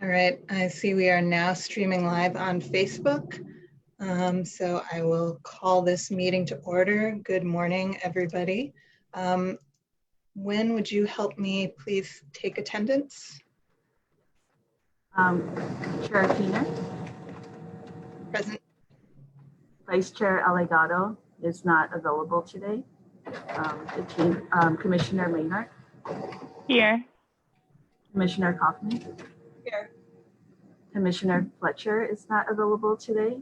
All right, I see we are now streaming live on Facebook. So I will call this meeting to order. Good morning, everybody. When would you help me please take attendance? Chair Keener. Present. Vice Chair Allegado is not available today. Commissioner Maynard. Here. Commissioner Kaufman. Here. Commissioner Fletcher is not available today.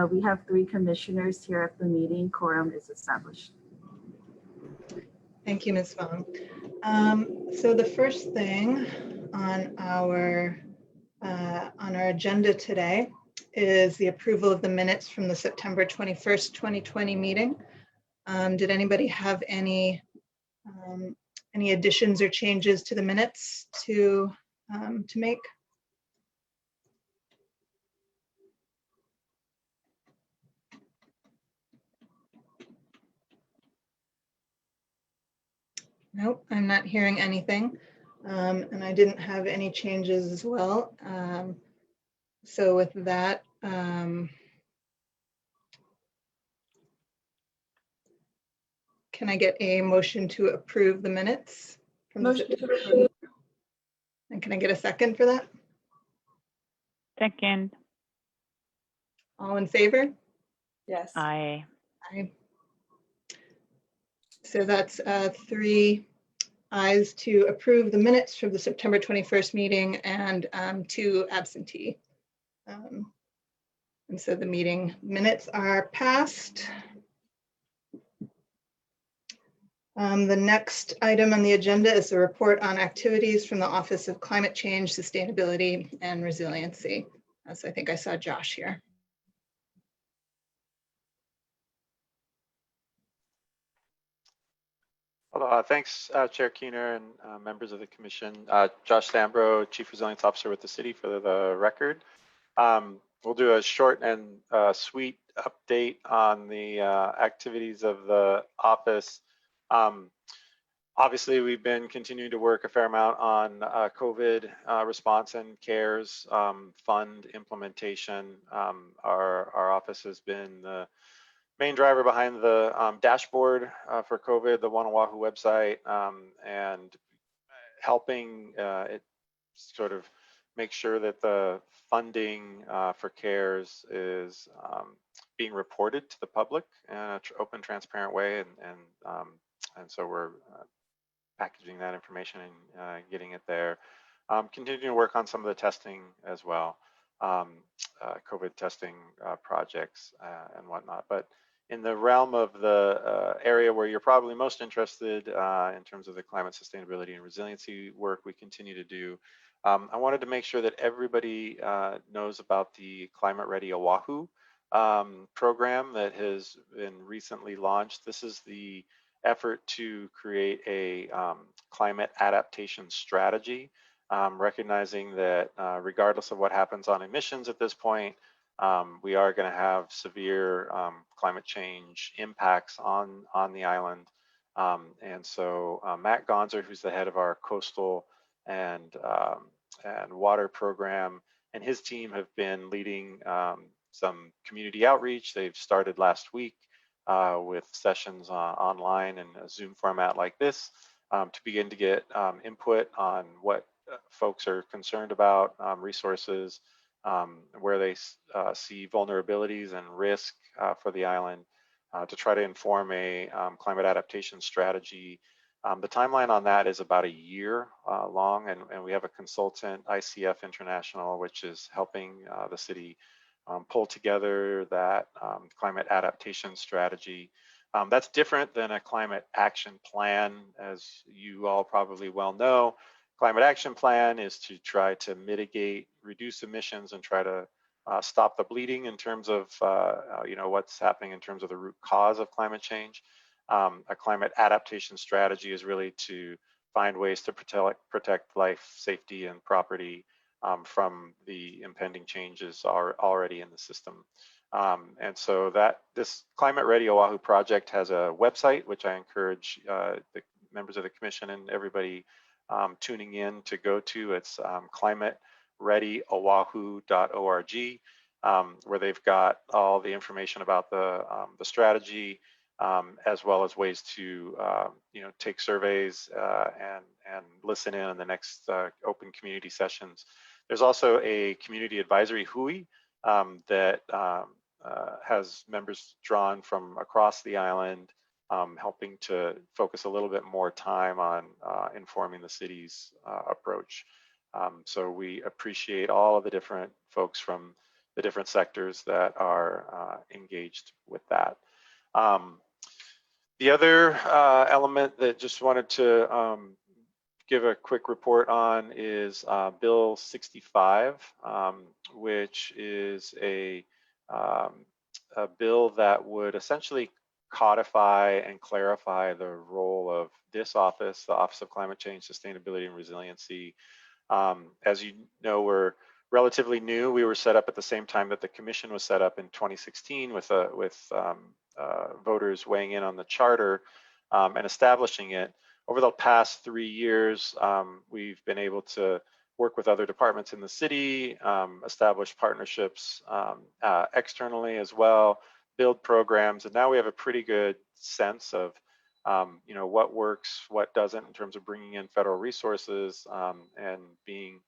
We have 3 commissioners here at the meeting. Quorum is established. Thank you, Ms. Fong. So the first thing on our agenda today is the approval of the minutes from the September 21st, 2020 meeting. Did anybody have any additions or changes to the minutes to make? Nope, I'm not hearing anything. And I didn't have any changes as well. So with that, can I get a motion to approve the minutes? Motion to approve. And can I get a second for that? Second. All in favor? Yes. Aye. Aye. So that's 3 ayes to approve the minutes from the September 21st meeting and 2 absentee. And so the meeting minutes are passed. The next item on the agenda is the report on activities from the Office of Climate Change, Sustainability, and Resiliency. So I think I saw Josh here. Thanks, Chair Keener and members of the commission. Josh Sambro, Chief Resilience Officer with the city for the record. We'll do a short and sweet update on the activities of the office. Obviously, we've been continuing to work a fair amount on COVID response and CARES fund implementation. Our office has been the main driver behind the dashboard for COVID, the One Oahu website, and helping it sort of make sure that the funding for CARES is being reported to the public in an open, transparent way, and so we're packaging that information and getting it there. Continuing to work on some of the testing as well, COVID testing projects and whatnot. But in the realm of the area where you're probably most interested in terms of the climate sustainability and resiliency work we continue to do, I wanted to make sure that everybody knows about the Climate Ready Oahu program that has been recently launched. This is the effort to create a climate adaptation strategy, recognizing that regardless of what happens on emissions at this point, we are going to have severe climate change impacts on the island. And so Matt Gonzer, who's the head of our coastal and water program, and his team have been leading some community outreach. They've started last week with sessions online and a Zoom format like this to begin to get input on what folks are concerned about, resources, where they see vulnerabilities and risk for the island, to try to inform a climate adaptation strategy. The timeline on that is about a year long, and we have a consultant, ICF International, which is helping the city pull together that climate adaptation strategy. That's different than a climate action plan, as you all probably well know. Climate action plan is to try to mitigate, reduce emissions, and try to stop the bleeding in terms of what's happening in terms of the root cause of climate change. A climate adaptation strategy is really to find ways to protect life, safety, and property from the impending changes are already in the system. And so this Climate Ready Oahu project has a website, which I encourage the members of the commission and everybody tuning in to go to. It's climatereadyoahu.org, where they've got all the information about the strategy, as well as ways to take surveys and listen in on the next open community sessions. There's also a community advisory hui that has members drawn from across the island, helping to focus a little bit more time on informing the city's approach. So we appreciate all of the different folks from the different sectors that are engaged with that. The other element that just wanted to give a quick report on is Bill 65, which is a bill that would essentially codify and clarify the role of this office, the Office of Climate Change, Sustainability, and Resiliency. As you know, we're relatively new. We were set up at the same time that the commission was set up in 2016 with voters weighing in on the charter and establishing it. Over the past 3 years, we've been able to work with other departments in the city, establish partnerships externally as well, build programs, and now we have a pretty good sense of what works, what doesn't in terms of bringing in federal resources and being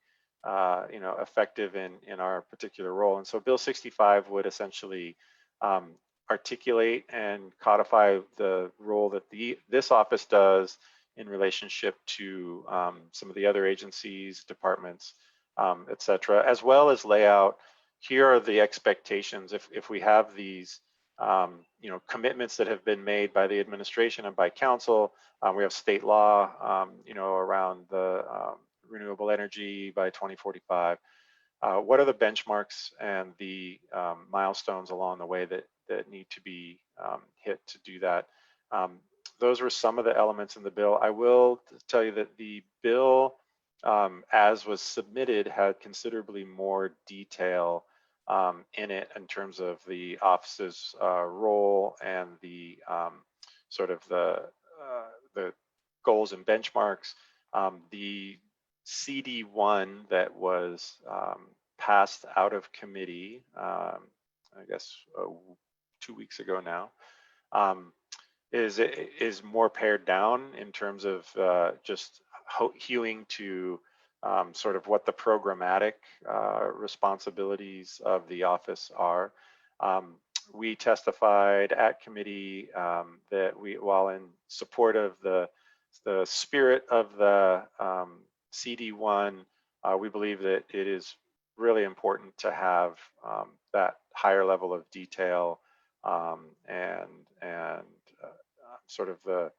effective in our particular role. And so Bill 65 would essentially articulate and codify the role that this office does in relationship to some of the other agencies, departments, et cetera, as well as lay out, here are the expectations if we have these commitments that have been made by the administration and by council. We have state law, around the renewable energy by 2045. What are the benchmarks and the milestones along the way that need to be hit to do that? Those were some of the elements in the bill. I will tell you that the bill, as was submitted, had considerably more detail in it in terms of the office's role and the sort of the goals and benchmarks. The CD1 that was passed out of committee, I guess 2 weeks ago now, is more pared down in terms of just hewing to sort of what the programmatic responsibilities of the office are. We testified at committee that while in support of the spirit of the CD1, we believe that it is really important to have that higher level of detail and sort of the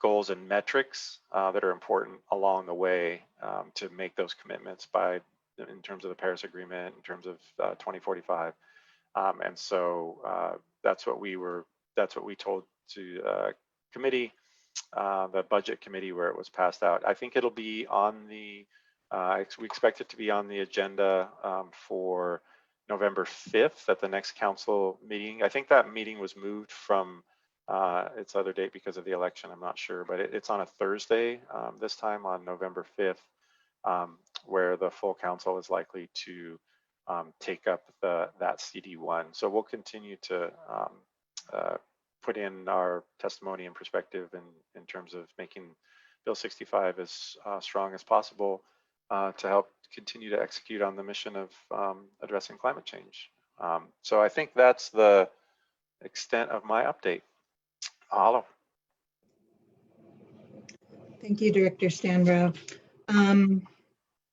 goals and metrics that are important along the way to make those commitments in terms of the Paris Agreement, in terms of 2045. And so that's what we told to committee, the budget committee where it was passed out. I think it'll be on we expect it to be on the agenda for November 5th at the next council meeting. I think that meeting was moved from its other date because of the election, I'm not sure, but it's on a Thursday this time on November 5th, where the full council is likely to take up that CD1. So we'll continue to put in our testimony and perspective in terms of making Bill 65 as strong as possible to help continue to execute on the mission of addressing climate change. So I think that's the extent of my update. Mahalo. Thank you, Director Stanbro.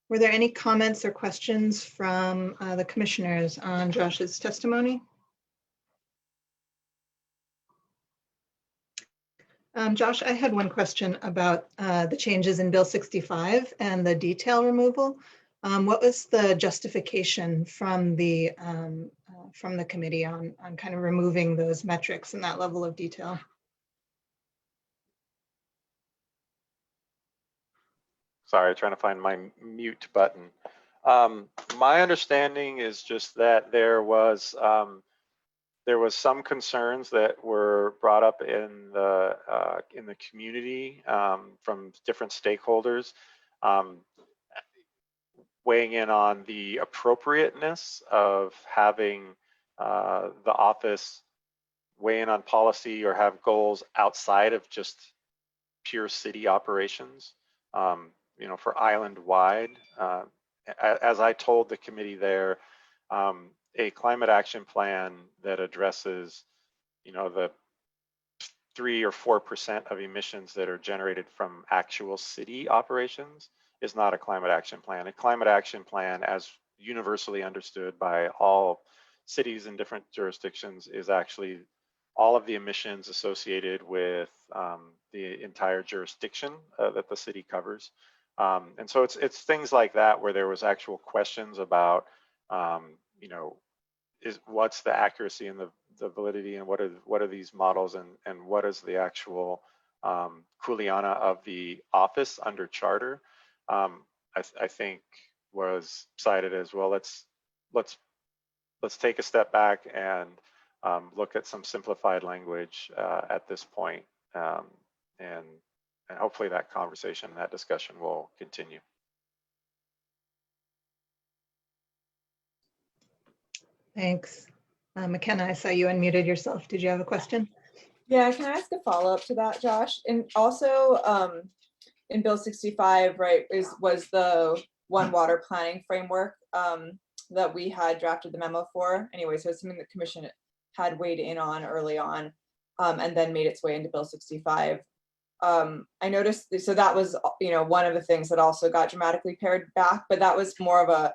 Were there any comments or questions from the commissioners on Josh's testimony? Josh, I had one question about the changes in Bill 65 and the detail removal. What was the justification from the committee on kind of removing those metrics and that level of detail? Sorry, trying to find my mute button. My understanding is just that there There was some concerns that were brought up in the community from different stakeholders, weighing in on the appropriateness of having the office weigh in on policy or have goals outside of just pure city operations, for island-wide. As I told the committee there, a climate action plan that addresses, the 3 or 4% of emissions that are generated from actual city operations is not a climate action plan. A climate action plan, as universally understood by all cities in different jurisdictions, is actually all of the emissions associated with the entire jurisdiction that the city covers. And so it's things like that where there was actual questions about, what's the accuracy and the validity, and what are these models, and what is the actual kuleana of the office under charter. I think was cited as well. Let's take a step back and look at some simplified language at this point, and hopefully that conversation, that discussion will continue. Thanks. McKenna, I saw you unmuted yourself. Did you have a question? Yeah, can I ask a follow-up to that, Josh? And also, in Bill 65, right, was the One Water planning framework that we had drafted the memo for. Anyway, so it's something the commission had weighed in on early on, and then made its way into Bill 65. I noticed, so that was, one of the things that also got dramatically pared back, but that was more of a,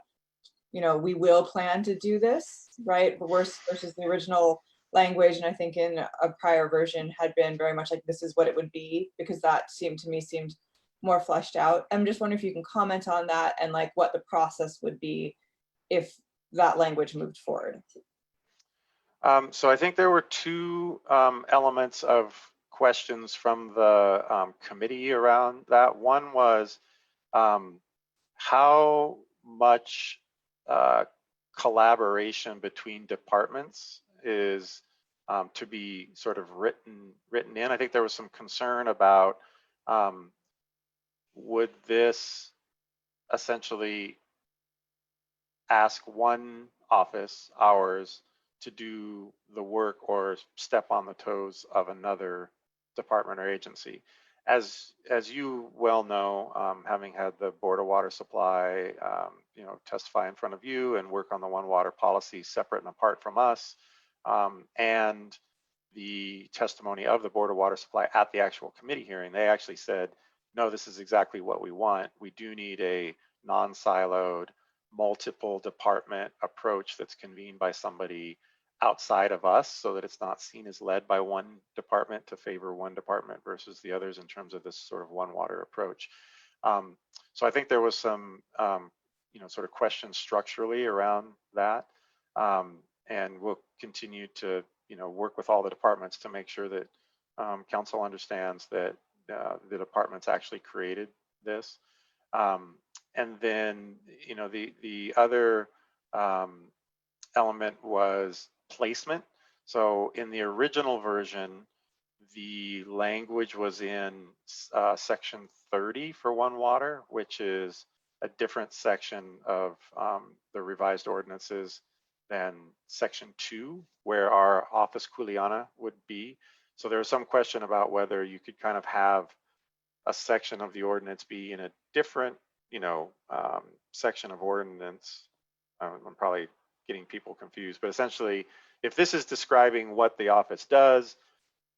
we will plan to do this, right? But worse versus the original language. And I think in a prior version had been very much like, this is what it would be, because that seemed more fleshed out. I'm just wondering if you can comment on that and like what the process would be if that language moved forward. So I think there were two elements of questions from the committee around that. One was how much collaboration between departments is to be sort of written in. I think there was some concern about would this essentially ask one office, ours, to do the work or step on the toes of another department or agency. As you well know, having had the Board of Water Supply, testify in front of you and work on the One Water policy separate and apart from us, and the testimony of the Board of Water Supply at the actual committee hearing, they actually said, no, this is exactly what we want. We do need a non-siloed, multiple department approach that's convened by somebody outside of us, so that it's not seen as led by one department to favor one department versus the others in terms of this sort of One Water approach. So I think there was some, sort of questions structurally around that, and we'll continue to, work with all the departments to make sure that council understands that the departments actually created this. And then, the other element was placement. So in the original version, the language was in section 30 for One Water, which is a different section of the revised ordinances than section 2, where our office kuleana would be. So there was some question about whether you could kind of have a section of the ordinance be in a different, section of ordinance. I'm probably getting people confused, but essentially, if this is describing what the office does,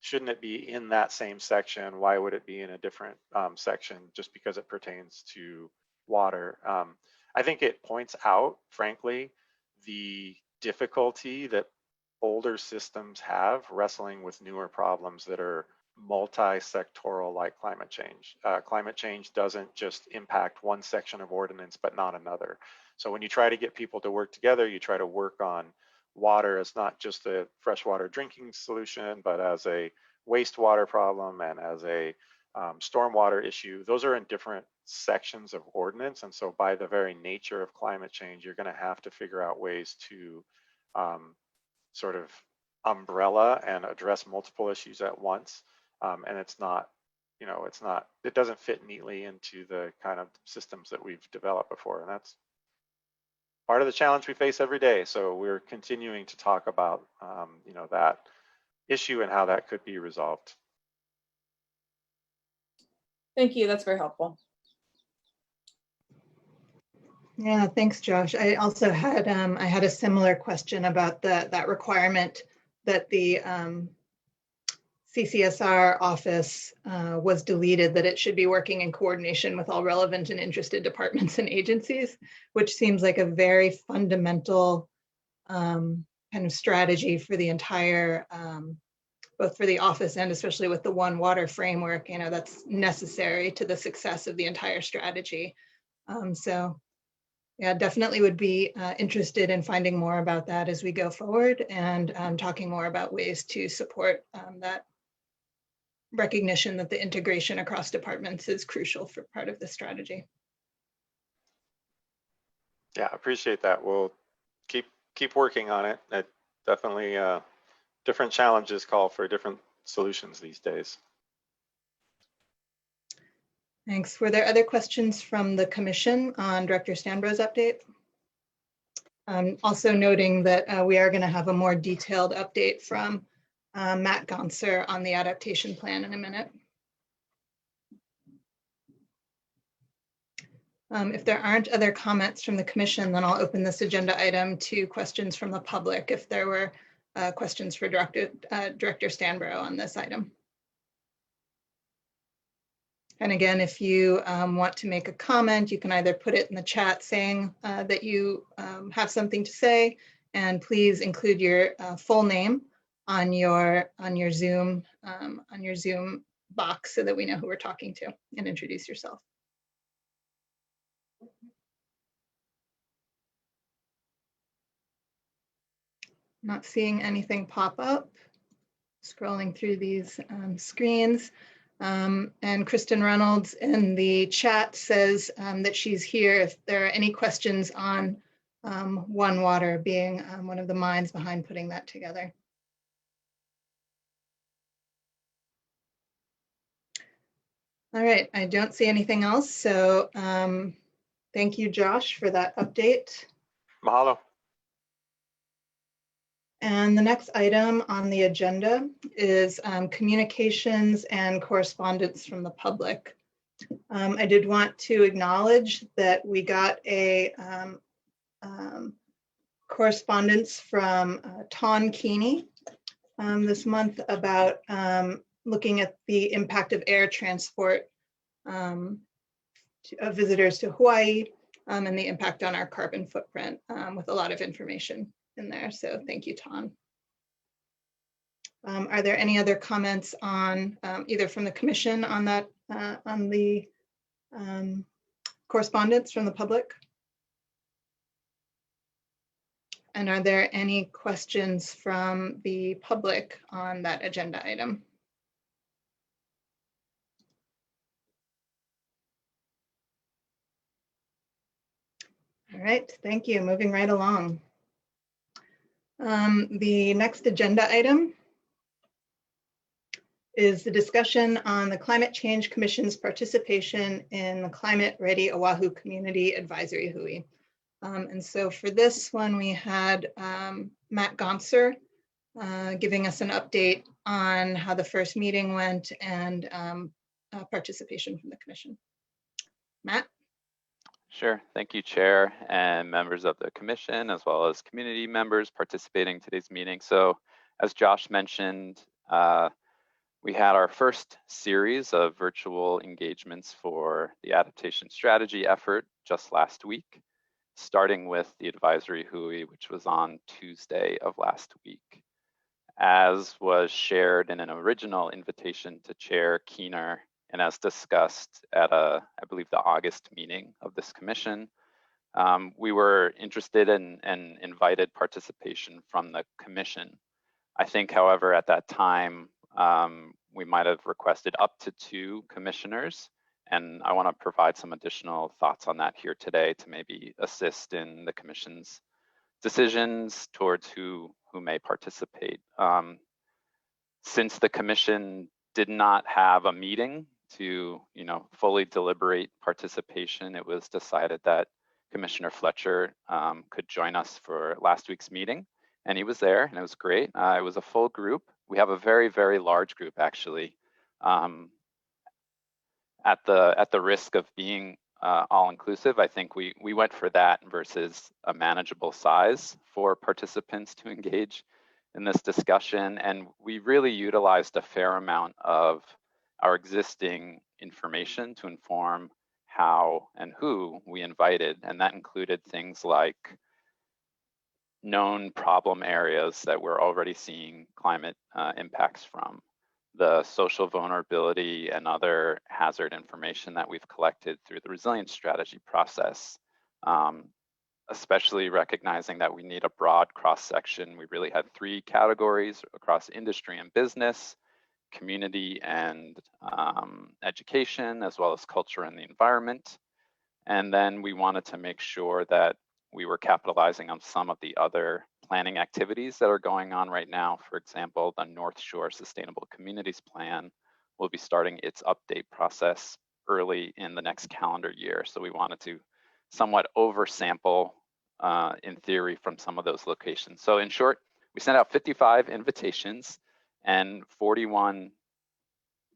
shouldn't it be in that same section? Why would it be in a different section just because it pertains to water? I think it points out, frankly, the difficulty that older systems have wrestling with newer problems that are multi-sectoral, like climate change. Climate change doesn't just impact one section of ordinance, but not another. So when you try to get people to work together, you try to work on water as not just a freshwater drinking solution, but as a wastewater problem and as a stormwater issue. Those are in different sections of ordinance. And so by the very nature of climate change, you're going to have to figure out ways to sort of umbrella and address multiple issues at once. And it's not, it doesn't fit neatly into the kind of systems that we've developed before. And that's part of the challenge we face every day. So we're continuing to talk about, that issue and how that could be resolved. Thank you. That's very helpful. Yeah, thanks, Josh. I also had I had a similar question about that requirement that the CCSR office was deleted, that it should be working in coordination with all relevant and interested departments and agencies, which seems like a very fundamental kind of strategy for the entire, both for the office and especially with the One Water framework, that's necessary to the success of the entire strategy. So yeah, definitely would be interested in finding more about that as we go forward and talking more about ways to support that recognition that the integration across departments is crucial for part of the strategy. Yeah, appreciate that. We'll keep working on it. It definitely different challenges call for different solutions these days. Thanks. Were there other questions from the commission on Director Stanbro's update? Also noting that we are going to have a more detailed update from Matt Gonser on the adaptation plan in a minute. If there aren't other comments from the commission, then I'll open this agenda item to questions from the public if there were questions for Director Stanbro on this item. And again, if you want to make a comment, you can either put it in the chat saying that you have something to say, and please include your full name on your Zoom box so that we know who we're talking to, and introduce yourself. Not seeing anything pop up. Scrolling through these screens. And Kristen Reynolds in the chat says that she's here if there are any questions on One Water being one of the minds behind putting that together. All right, I don't see anything else. So thank you, Josh, for that update. Mahalo. And the next item on the agenda is communications and correspondence from the public. I did want to acknowledge that we got a correspondence from Ton Keeney this month about looking at the impact of air transport of visitors to Hawaii and the impact on our carbon footprint with a lot of information in there. So thank you, Ton. Are there any other comments on either from the commission on that, on the correspondence from the public? And are there any questions from the public on that agenda item? All right, thank you. Moving right along. The next agenda item is the discussion on the Climate Change Commission's participation in the Climate Ready Oahu Community Advisory Hui. And so for this one, we had Matt Gonser giving us an update on how the first meeting went and participation from the commission. Matt? Sure. Thank you, Chair, and members of the commission, as well as community members participating in today's meeting. So as Josh mentioned, we had our first series of virtual engagements for the adaptation strategy effort just last week, starting with the advisory hui, which was on Tuesday of last week. As was shared in an original invitation to Chair Keener, and as discussed at I believe the August meeting of this commission, we were interested in and invited participation from the commission. I think, however, at that time, we might have requested up to 2 commissioners, and I want to provide some additional thoughts on that here today to maybe assist in the commission's decisions towards who who may participate. Since the commission did not have a meeting to fully deliberate participation, it was decided that Commissioner Fletcher could join us for last week's meeting, and he was there, and it was great. It was a full group. We have a very, very large group, actually. At the risk of being all-inclusive, I think we went for that versus a manageable size for participants to engage in this discussion, and we really utilized a fair amount of our existing information to inform how and who we invited, and that included things like known problem areas that we're already seeing climate impacts from, the social vulnerability and other hazard information that we've collected through the resilience strategy process, especially recognizing that we need a broad cross-section. We really had 3 categories across industry and business, community and education, as well as culture and the environment. And then we wanted to make sure that we were capitalizing on some of the other planning activities that are going on right now. For example, the North Shore Sustainable Communities Plan will be starting its update process early in the next calendar year. So we wanted to somewhat oversample in theory from some of those locations. So in short, we sent out 55 invitations and 41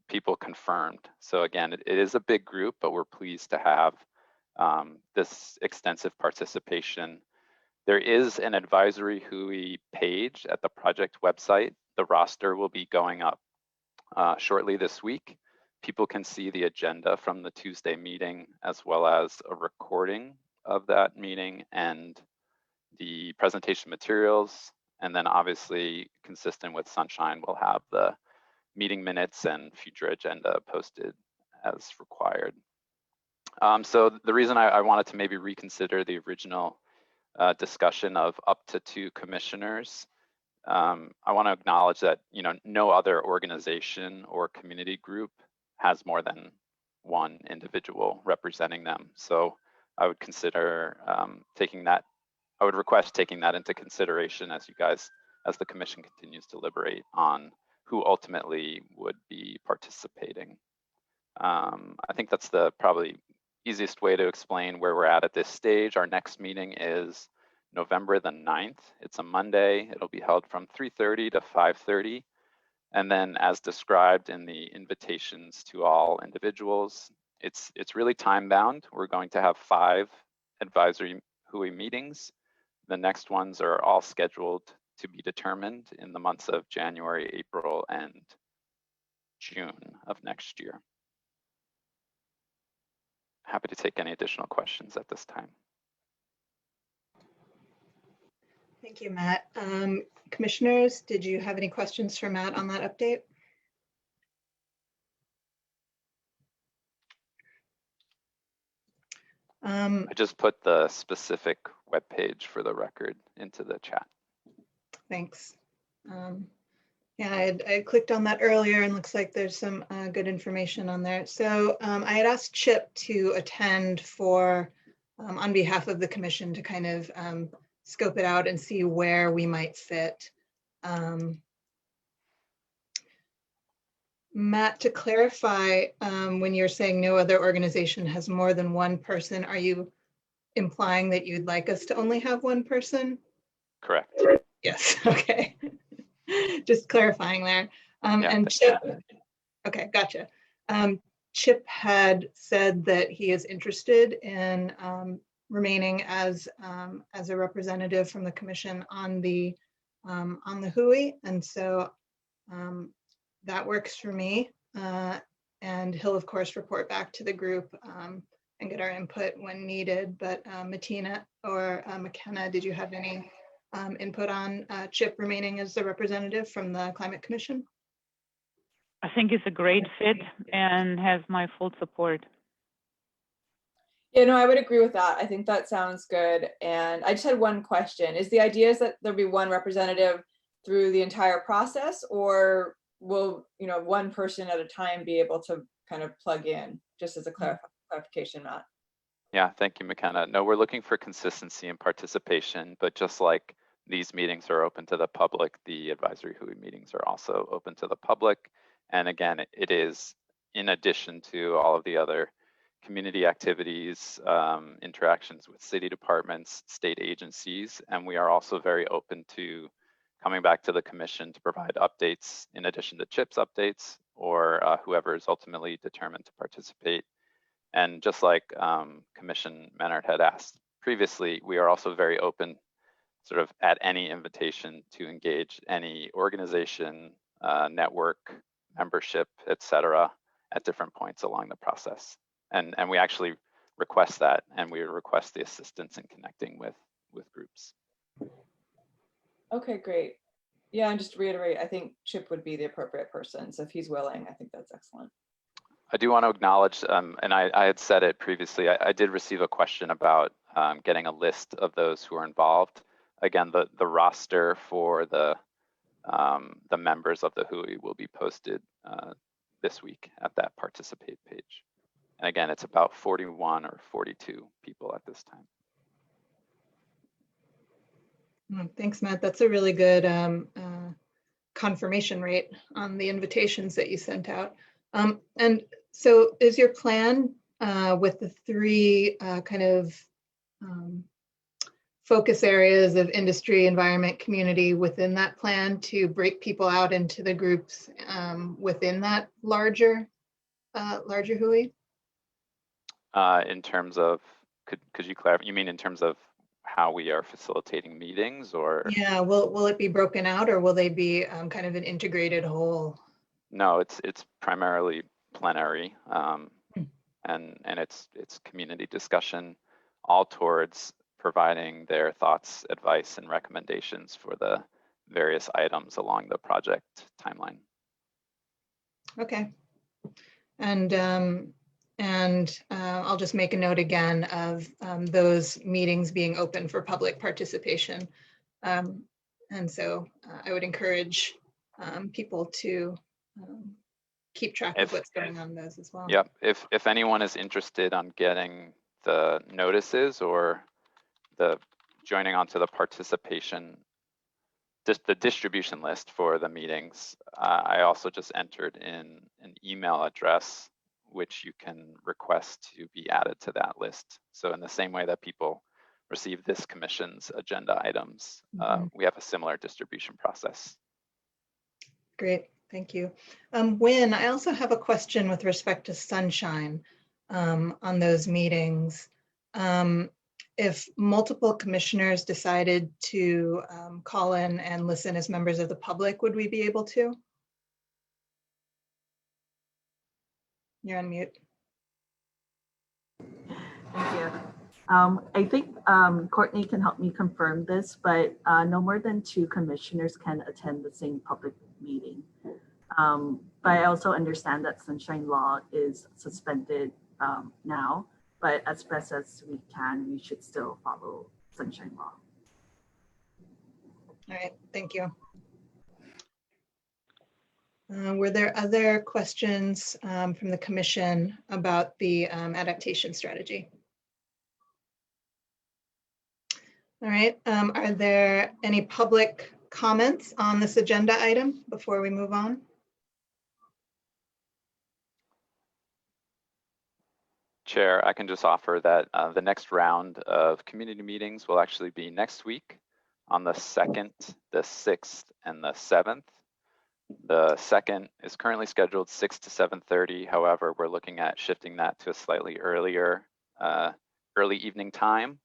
people confirmed. So again, it is a big group, but we're pleased to have this extensive participation. There is an advisory WHOI page at the project website. The roster will be going up shortly this week. People can see the agenda from the Tuesday meeting, as well as a recording of that meeting and the presentation materials. And then obviously, consistent with Sunshine, we'll have the meeting minutes and future agenda posted as required. So the reason I wanted to maybe reconsider the original discussion of up to 2 commissioners, I want to acknowledge that no other organization or community group has more than 1 individual representing them. So I would consider I would request taking that into consideration as the commission continues to deliberate on who ultimately would be participating. I think that's the probably easiest way to explain where we're at this stage. Our next meeting is November the 9th. It's a Monday. It'll be held from 3:30 to 5:30. And then as described in the invitations to all individuals, it's really time bound. We're going to have 5 advisory WHOI meetings. The next ones are all scheduled to be determined in the months of January, April, and June of next year. Happy to take any additional questions at this time. Thank you, Matt. Commissioners, did you have any questions for Matt on that update? I just put the specific webpage for the record into the chat. Thanks. Yeah, I had clicked on that earlier and looks like there's some good information on there. So I had asked Chip to attend on behalf of the commission to kind of scope it out and see where we might fit. Matt, to clarify, when you're saying no other organization has more than 1 person, are you implying that you'd like us to only have 1 person? Correct. Yes, okay. Just clarifying there. And Chip, okay, gotcha. Chip had said that he is interested in remaining as a representative from the commission on the WHOI, and so that works for me. And he'll of course report back to the group and get our input when needed. But Matina or McKenna, did you have any input on Chip remaining as the representative from the Climate Commission? I think it's a great fit and has my full support. Yeah, no, I would agree with that. I think that sounds good. And I just had one question. Is the idea that there'll be 1 representative through the entire process, or will 1 person at a time be able to kind of plug in, just as a clarification, Matt? Yeah, thank you, McKenna. No, we're looking for consistency and participation, but just like these meetings are open to the public. The advisory HUI meetings are also open to the public. And again, it is in addition to all of the other community activities, interactions with city departments, state agencies, and we are also very open to coming back to the commission to provide updates in addition to CHIPS updates or whoever is ultimately determined to participate. And just like Commissioner Menard had asked previously, we are also very open sort of at any invitation to engage any organization, network, membership, et cetera, at different points along the process. And we actually request that, and we request the assistance in connecting with groups. Okay, great. Yeah, and just to reiterate, I think Chip would be the appropriate person. So if he's willing, I think that's excellent. I do want to acknowledge, and I had said it previously, I did receive a question about getting a list of those who are involved. Again, the roster for the members of the HUI will be posted this week at that participate page. And again, it's about 41 or 42 people at this time. Thanks, Matt. That's a really good confirmation rate on the invitations that you sent out. And so is your plan with the three kind of focus areas of industry, environment, community within that plan to break people out into the groups within that larger HUI? In terms of, could you clarify, you mean in terms of how we are facilitating meetings, or? Yeah, will it be broken out, or will they be kind of an integrated whole? No, it's primarily plenary, and it's community discussion, all towards providing their thoughts, advice, and recommendations for the various items along the project timeline. Okay, and I'll just make a note again of those meetings being open for public participation. And so I would encourage people to keep track of what's going on those as well. Yep, if anyone is interested on getting the notices or the joining onto the participation, just the distribution list for the meetings, I also just entered in an email address which you can request to be added to that list. So in the same way that people receive this commission's agenda items, we have a similar distribution process. Great, thank you. Wynn, I also have a question with respect to sunshine on those meetings. If multiple commissioners decided to call in and listen as members of the public, would we be able to? You're on mute. Thank you. I think Courtney can help me confirm this, but no more than 2 commissioners can attend the same public meeting. But I also understand that sunshine law is suspended now, but as best as we can, we should still follow sunshine law. All right, thank you. Were there other questions from the commission about the adaptation strategy? All right, are there any public comments on this agenda item before we move on? Chair, I can just offer that the next round of community meetings will actually be next week on the 2nd, the 6th, and the 7th. The 2nd is currently scheduled 6 to 7:30. However, we're looking at shifting that to a slightly earlier, early evening time.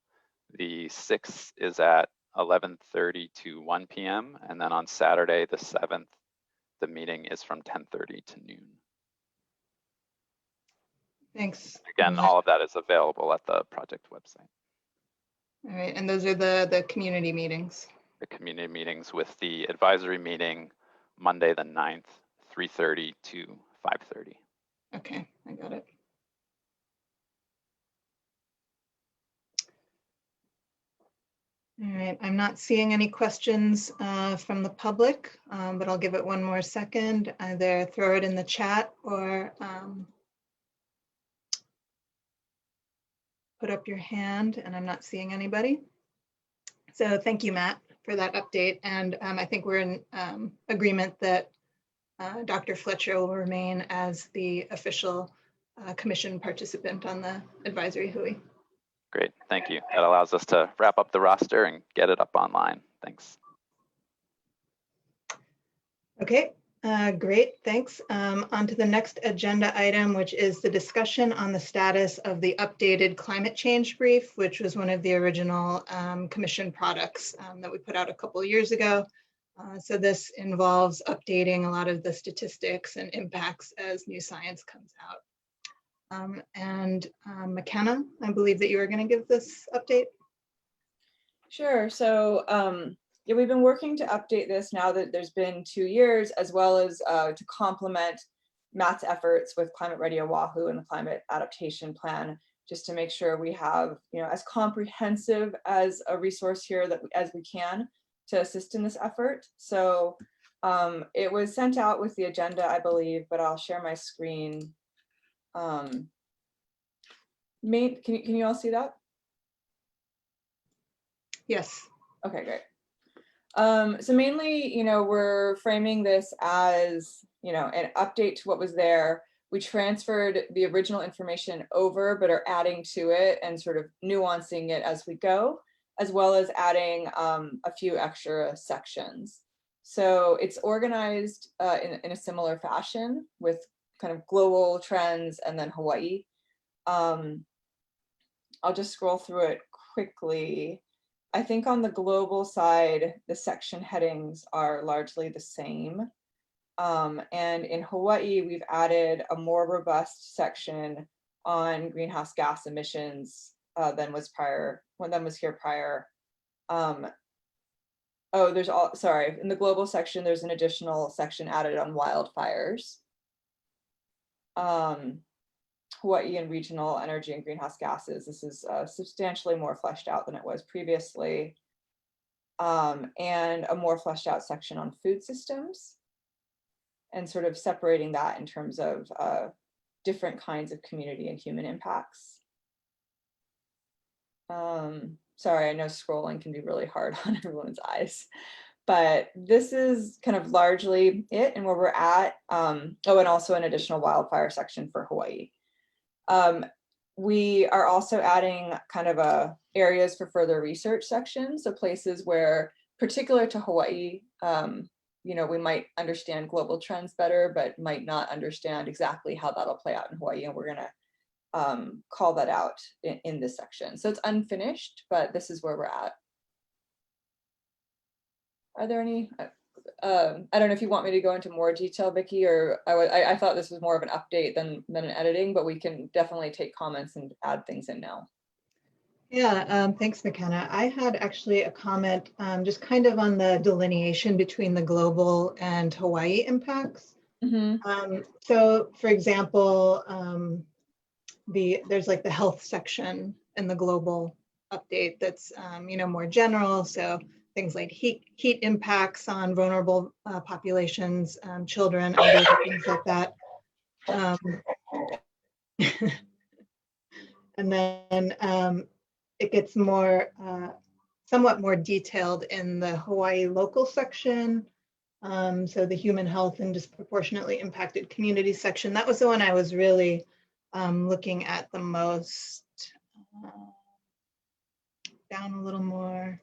The 6th is at 11:30 to 1 p.m. And then on Saturday, the 7th, the meeting is from 10:30 to noon. Thanks. Again, all of that is available at the project website. All right, and those are the community meetings. The community meetings with the advisory meeting Monday the 9th, 3:30 to 5:30. Okay, I got it. All right, I'm not seeing any questions from the public, but I'll give it one more second. Either throw it in the chat or put up your hand, and I'm not seeing anybody. So thank you, Matt, that update. And I think we're in agreement that Dr. Fletcher will remain as the official commission participant on the advisory HUI. Great, thank you. That allows us to wrap up the roster and get it up online. Thanks. Okay, great, thanks. On to the next agenda item, which is the discussion on the status of the updated climate change brief, which was one of the original commission products that we put out a couple of years ago. So this involves updating a lot of the statistics and impacts as new science comes out. McKenna, I believe that you were going to give this update. Sure. So yeah, we've been working to update this now that there's been 2 years, as well as to complement Matt's efforts with Climate Ready Oahu and the Climate Adaptation Plan, just to make sure we have, you know, as comprehensive as a resource here as we can to assist in this effort. So it was sent out with the agenda, I believe, but I'll share my screen. Can you all see that? Yes. Okay, great. So mainly, you know, we're framing this as, you know, an update to what was there. We transferred the original information over, but are adding to it and sort of nuancing it as we go, as well as adding a few extra sections. So it's organized in a similar fashion with kind of global trends and then Hawaii. I'll just scroll through it quickly. I think on the global side, the section headings are largely the same. And in Hawaii, we've added a more robust section on greenhouse gas emissions than was here prior. Oh, sorry, in the global section, there's an additional section added on wildfires. Hawaii and regional energy and greenhouse gases. This is substantially more fleshed out than it was previously. And a more fleshed out section on food systems and sort of separating that in terms of different kinds of community and human impacts. Sorry, I know scrolling can be really hard on everyone's eyes, but this is kind of largely it and where we're at. Oh, and also an additional wildfire section for Hawaii. We are also adding kind of areas for further research sections, so places where, particular to Hawaii, you know, we might understand global trends better, but might not understand exactly how that'll play out in Hawaii, and we're going to call that out in this section. So it's unfinished, but this is where we're at. Are there any? I don't know if you want me to go into more detail, Vicki, or I thought this was more of an update than an editing, but we can definitely take comments and add things in now. Yeah, thanks, McKenna. I had actually a comment just kind of on the delineation between the global and Hawaii impacts. Mm-hmm. So, for example, there's like the health section in the global update that's you know, more general. So things like heat impacts on vulnerable populations, children, elderly, things like that. And then it gets more, somewhat more detailed in the Hawaii local section. So the human health and disproportionately impacted communities section. That was the one I was really looking at the most. Down a little more.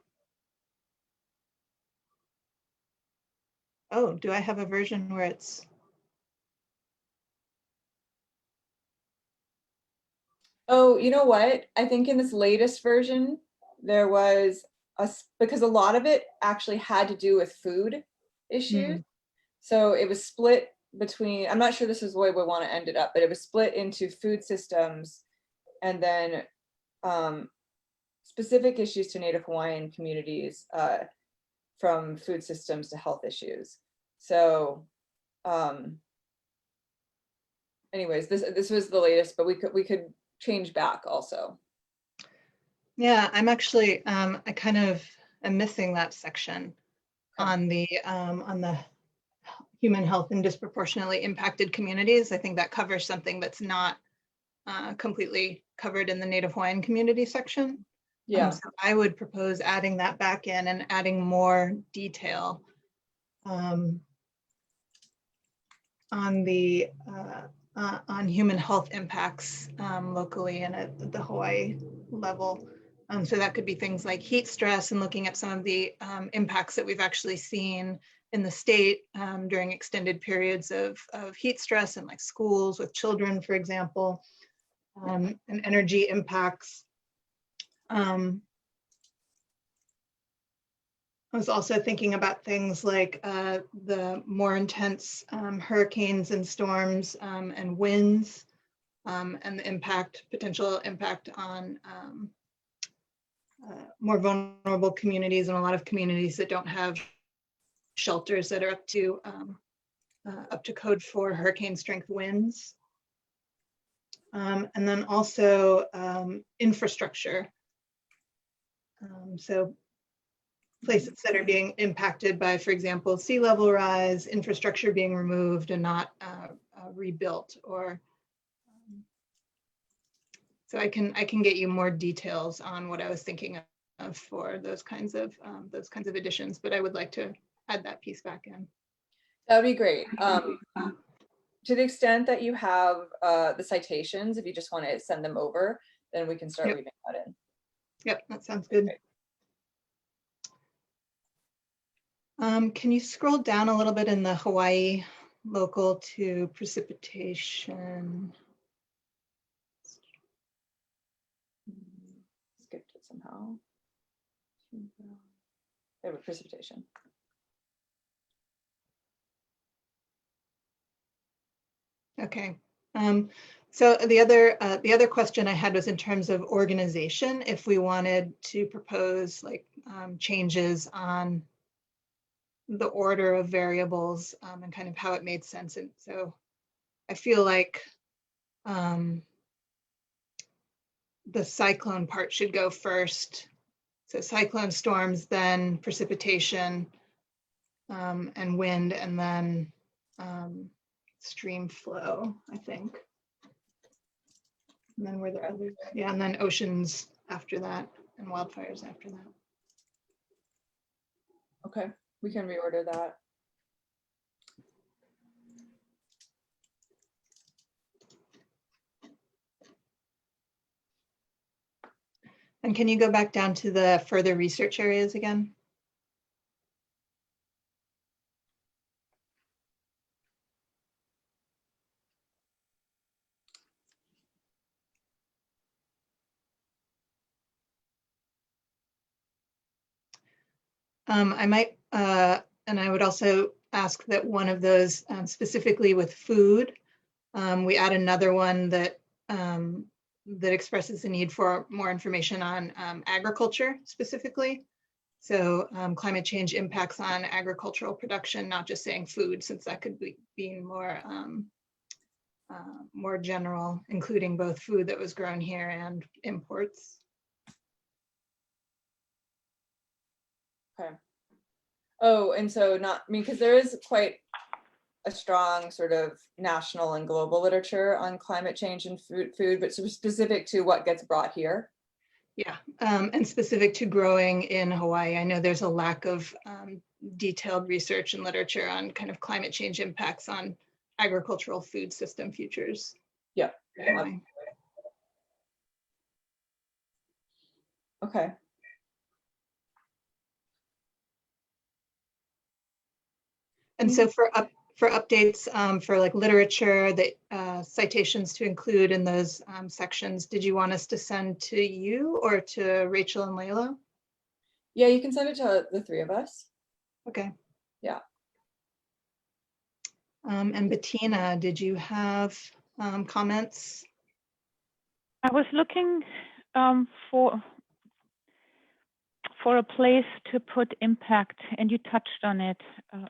Oh, do I have a version where it's? Oh, you know what? I think in this latest version, there was because a lot of it actually had to do with food issues. So it was split between, I'm not sure this is the way we want to end it up, but it was split into food systems and then specific issues to Native Hawaiian communities from food systems to health issues. So anyways, this was the latest, but we could change back also. Yeah, I'm actually, I kind of am missing that section on the human health and disproportionately impacted communities. I think that covers something that's not completely covered in the Native Hawaiian community section. Yeah. So I would propose adding that back in and adding more detail on the on human health impacts locally and at the Hawaii level. So that could be things like heat stress and looking at some of the impacts that we've actually seen in the state during extended periods of heat stress in like schools with children, for example, and energy impacts. I was also thinking about things like the more intense hurricanes and storms and winds and the potential impact on more vulnerable communities, and a lot of communities that don't have shelters that are up to code for hurricane strength winds. And then also infrastructure. So places that are being impacted by, for example, sea level rise, infrastructure being removed and not rebuilt, or so I can get you more details on what I was thinking of for those kinds of additions, but I would like to add that piece back in. That would be great. To the extent that you have the citations, if you just want to send them over, then we can start Yep. reading that in. Yep, that sounds good. Can you scroll down a little bit in the Hawaii local to precipitation? Skipped it somehow. There was precipitation. Okay. So the other question I had was in terms of organization, if we wanted to propose like changes on the order of variables and kind of how it made sense. And so I feel like the cyclone part should go first. So cyclone storms, then precipitation and wind, and then stream flow, I think. And then were there others? Yeah, and then oceans after that, and wildfires after that. Okay, we can reorder that. And can you go back down to the further research areas again? I might, and I would also ask that one of those specifically with food, we add another one that that expresses the need for more information on agriculture specifically. So climate change impacts on agricultural production, not just saying food, since that could be more more general, including both food that was grown here and imports. Okay. Oh, and so because there is quite a strong sort of national and global literature on climate change and food, but specific to what gets brought here. Yeah, and specific to growing in Hawaii, I know there's a lack of detailed research and literature on kind of climate change impacts on agricultural food system futures. Yeah. Hawaii. Okay. And so for updates for like literature, that citations to include in those sections, did you want us to send to you or to Rachel and Layla? Yeah, you can send it to the three of us. Okay. Yeah. And Bettina, did you have comments? I was looking for a place to put impact, and you touched on it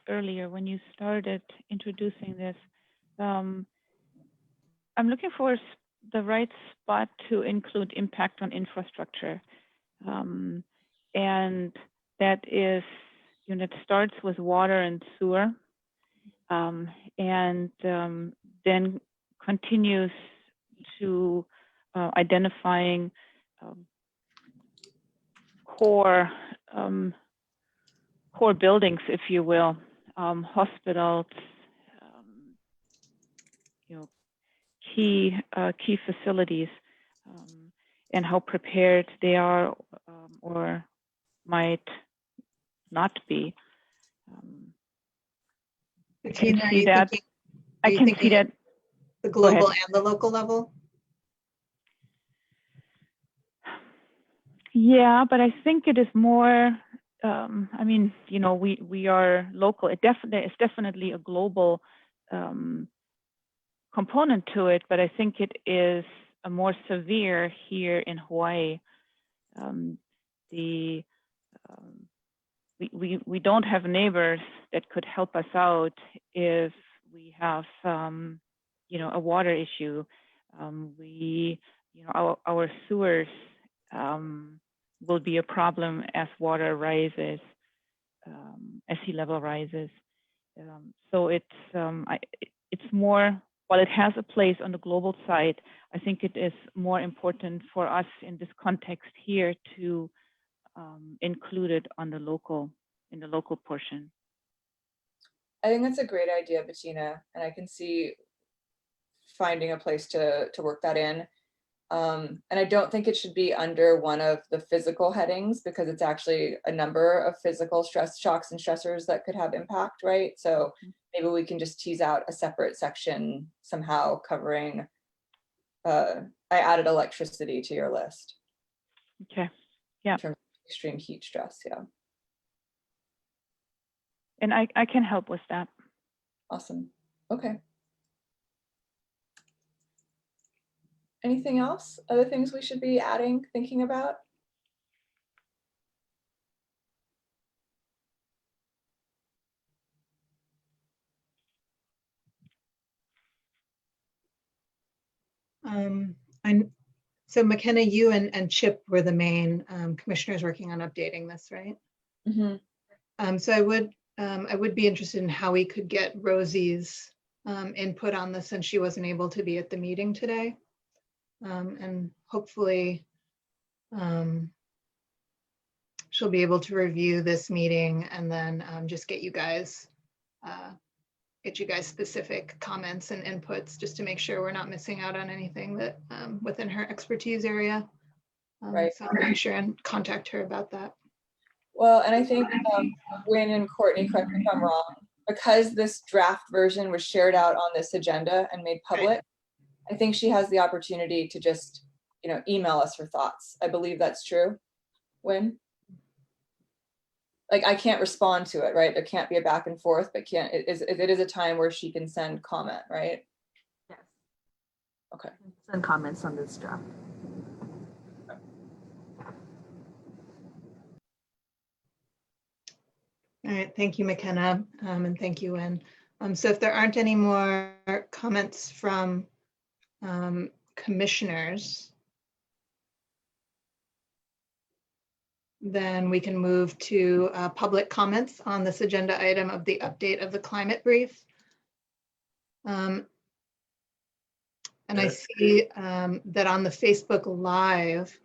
earlier when you started introducing this. I'm looking for the right spot to include impact on infrastructure. And that is, it starts with water and sewer, and then continues to identifying core core buildings, if you will, hospitals, you know, key facilities, and how prepared they are or might not be. I can Bettina, see that. I can see that. The global and the local level? Yeah, but I think it is more, I mean, you know, we are local. It's definitely a global component to it, but I think it is a more severe here in Hawaii. We don't have neighbors that could help us out if we have, you know, a water issue. You know, our sewers will be a problem as water rises, as sea level rises. So it's more, while it has a place on the global side, I think it is more important for us in this context here to include it on the local, in the local portion. I think that's a great idea, Bettina, and I can see finding a place to work that in. And I don't think it should be under one of the physical headings, because it's actually a number of physical shocks and stressors that could have impact, right? So maybe we can just tease out a separate section somehow covering, I added electricity to your list. Okay, yeah. In terms of extreme heat stress, yeah. And I can help with that. Awesome, okay. Anything else? Other things we should be adding, thinking about? So McKenna, you and Chip were the main commissioners working on updating this, right? Mm-hmm. So I would be interested in how we could get Rosie's input on this, since she wasn't able to be at the meeting today. And hopefully she'll be able to review this meeting and then just get you guys specific comments and inputs, just to make sure we're not missing out on anything that within her expertise area. Right. So I'll make sure and contact her about that. Well, and I think Wynn and Courtney, correct me if I'm wrong, because this draft version was shared out on this agenda and made public, right. I think she has the opportunity to just, you know, email us her thoughts. I believe that's true. Wynn? Like, I can't respond to it, right? There can't be a back and forth, but it is a time where she can send comment, right? Yes. Okay. Send comments on this draft. All right, thank you, McKenna, and thank you, Wynn. So if there aren't any more comments from commissioners, then we can move to public comments on this agenda item of the update of the climate brief. And I see that on the Facebook Live,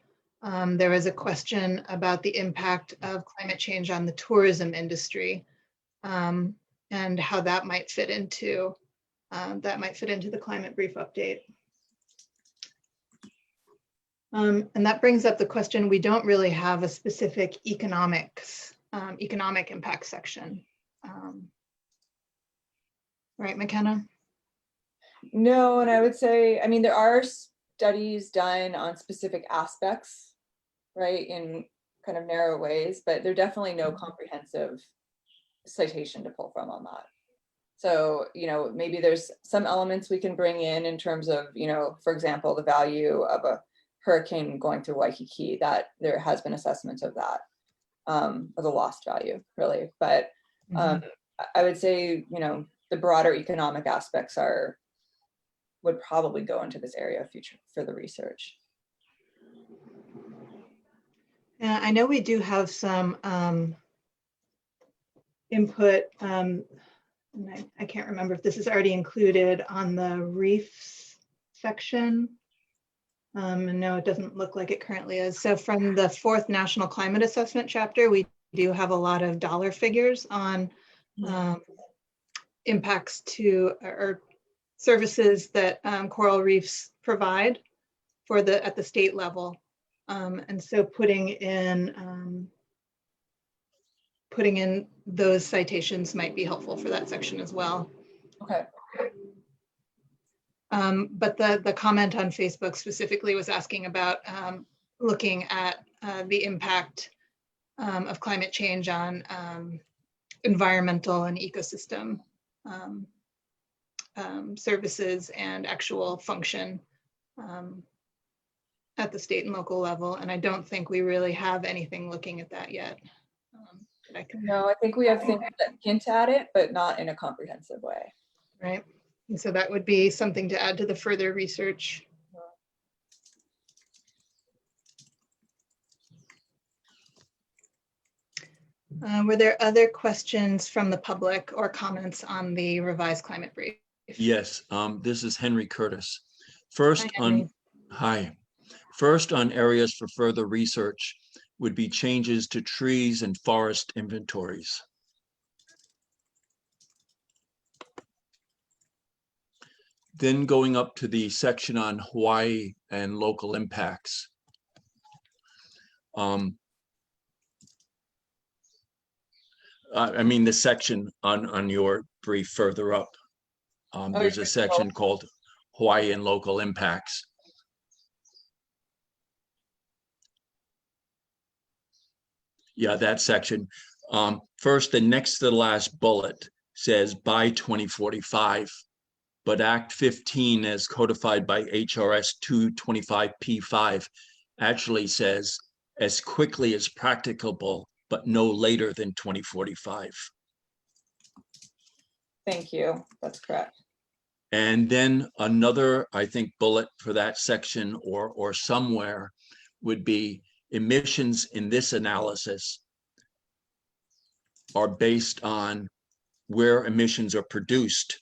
there was a question about the impact of climate change on the tourism industry, and how that might fit into the climate brief update. And that brings up the question, we don't really have a specific economic impact section. Right, McKenna? No, and I would say, I mean, there are studies done on specific aspects, right, in kind of narrow ways, but there definitely no comprehensive citation to pull from on that. So, you know, maybe there's some elements we can bring in terms of, you know, for example, the value of a hurricane going through Waikiki, that there has been assessments of that, of the lost value, really. But I would say, you know, the broader economic aspects would probably go into this area of future further research. Yeah, I know we do have some input, and I can't remember if this is already included on the reefs section. And no, it doesn't look like it currently is. So from the 4th National Climate Assessment chapter, we do have a lot of dollar figures on impacts to or services that coral reefs provide for at the state level. And so putting in those citations might be helpful for that section as well. Okay. But the comment on Facebook specifically was asking about looking at the impact of climate change on environmental and ecosystem services and actual function at the state and local level. And I don't think we really have anything looking at that yet. No, I think we have things that hint at it, but not in a comprehensive way. Right. And so that would be something to add to the further research. Were there other questions from the public or comments on the revised climate brief? Yes, this is Henry Curtis. First Hi, First on areas for further research would be changes to trees and forest inventories. Then going up to the section on Hawaii and local impacts. I mean the section on your brief further up. There's a section called Hawaii and local impacts. Yeah, that section. First, the next to the last bullet says by 2045, but Act 15 as codified by HRS 225P5 actually says as quickly as practicable, but no later than 2045. Thank you, that's correct. And then another, I think, bullet for that section or somewhere would be emissions in this analysis are based on where emissions are produced,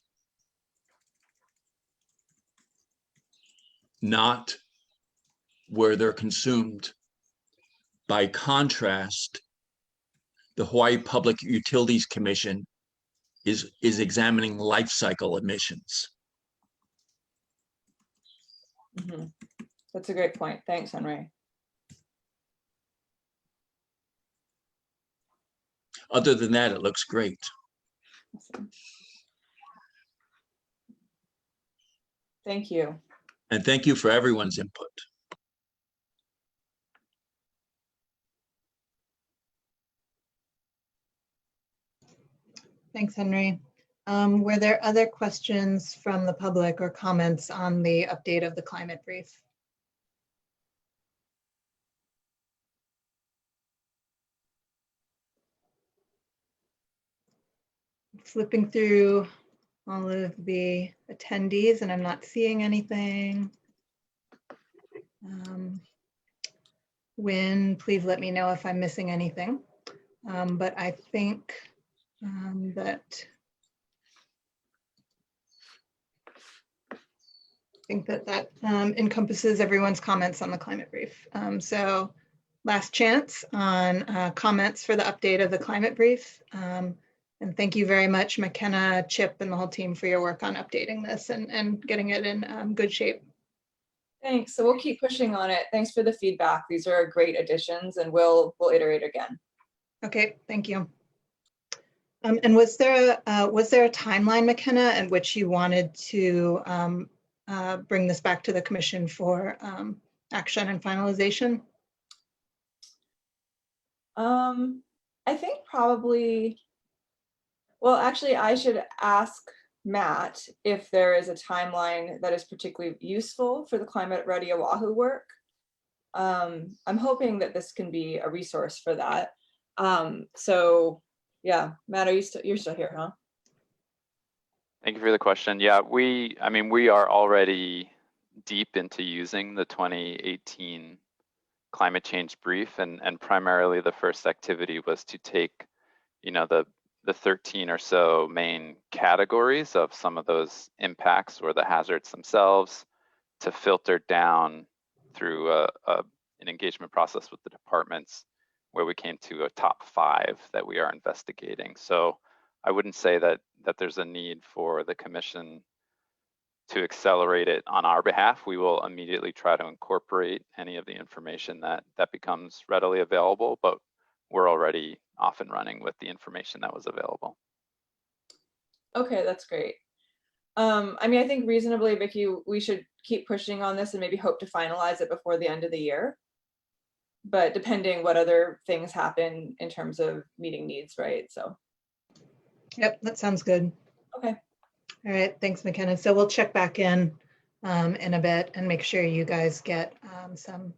not where they're consumed. By contrast, the Hawaii Public Utilities Commission is examining life cycle emissions. That's a great point. Thanks, Henry. Other than that, it looks great. Awesome. Thank you. And thank you for everyone's input. Thanks, Henry. Were there other questions from the public or comments on the update of the climate brief? Flipping through all of the attendees and I'm not seeing anything. Wynn, please let me know if I'm missing anything. But I think that encompasses everyone's comments on the climate brief. So last chance on comments for the update of the climate brief. And thank you very much, McKenna, Chip, and the whole team for your work on updating this and getting it in good shape. Thanks. So we'll keep pushing on it. Thanks for the feedback. These are great additions and we'll iterate again. Okay, thank you. And was there a timeline, McKenna, at which you wanted to bring this back to the commission for action and finalization? I think probably, well, actually, I should ask Matt if there is a timeline that is particularly useful for the Climate Ready Oahu work. I'm hoping that this can be a resource for that. So yeah, Matt, you're still here, huh? Thank you for the question. Yeah, we are already deep into using the 2018 climate change brief, and primarily the first activity was to take, the 13 or so main categories of some of those impacts or the hazards themselves to filter down through an engagement process with the departments where we came to a top 5 that we are investigating. So I wouldn't say that there's a need for the commission to accelerate it on our behalf. We will immediately try to incorporate any of the information that becomes readily available, but we're already off and running with the information that was available. Okay, that's great. I mean, I think reasonably, Vicky, we should keep pushing on this and maybe hope to finalize it before the end of the year. But depending what other things happen in terms of meeting needs, right? So. Yep, that sounds good. Okay. All right, thanks, McKenna. So we'll check back in a bit and make sure you guys get some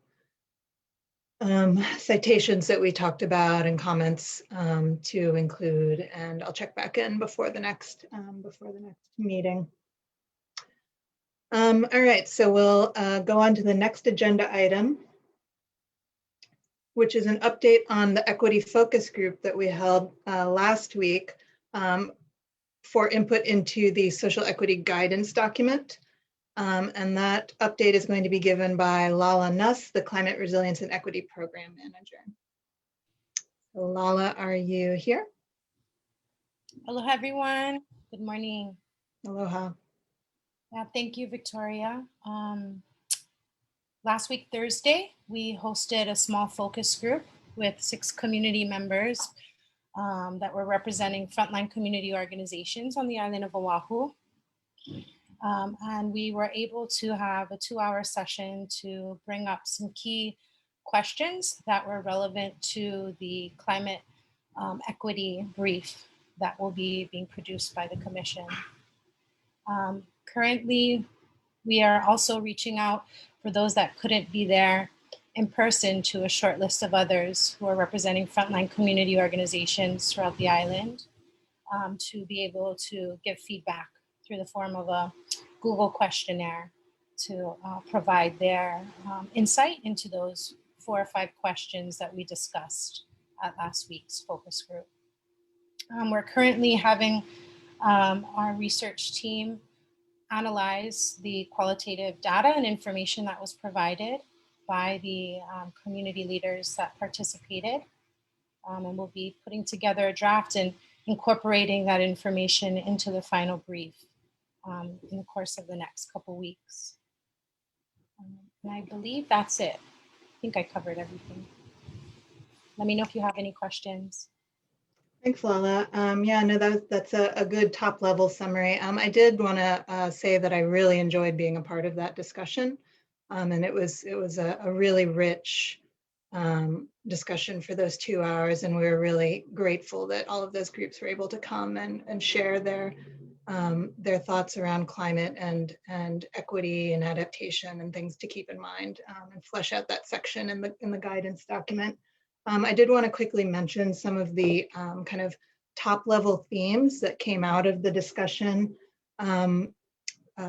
citations that we talked about and comments to include, and I'll check back in before the next meeting. All right, so we'll go on to the next agenda item, which is an update on the equity focus group that we held last week for input into the social equity guidance document. And that update is going to be given by Lala Nuss, the Climate Resilience and Equity Program Manager. So Lala, are you here? Aloha, everyone. Good morning. Aloha. Yeah, thank you, Victoria. Last week, Thursday, we hosted a small focus group with 6 community members that were representing frontline community organizations on the island of Oahu. And we were able to have a 2-hour session to bring up some key questions that were relevant to the climate equity brief that will be being produced by the Commission. Currently, we are also reaching out for those that couldn't be there in person to a short list of others who are representing frontline community organizations throughout the island to be able to give feedback through the form of a Google questionnaire to provide their insight into those 4 or 5 questions that we discussed at last week's focus group. We're currently having our research team analyze the qualitative data and information that was provided by the community leaders that participated. And we'll be putting together a draft and incorporating that information into the final brief in the course of the next couple weeks. And I believe that's it. I think I covered everything. Let me know if you have any questions. Thanks, Lala. Yeah, no, that's a good top level summary. I did want to say that I really enjoyed being a part of that discussion. And it was a really rich discussion for those 2 hours. And we were really grateful that all of those groups were able to come and share their thoughts around climate and equity and adaptation and things to keep in mind and flesh out that section in the guidance document. I did want to quickly mention some of the kind of top level themes that came out of the discussion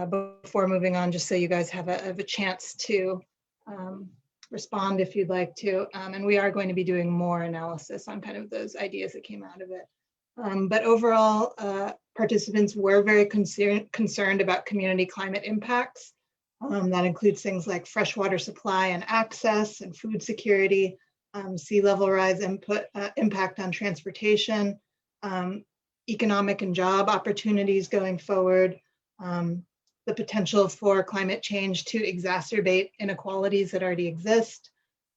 before moving on, just so you guys have a chance to respond if you'd like to. And we are going to be doing more analysis on kind of those ideas that came out of it. But overall, participants were very concerned about community climate impacts. That includes things like freshwater supply and access and food security, sea level rise impact on transportation, economic and job opportunities going forward, the potential for climate change to exacerbate inequalities that already exist,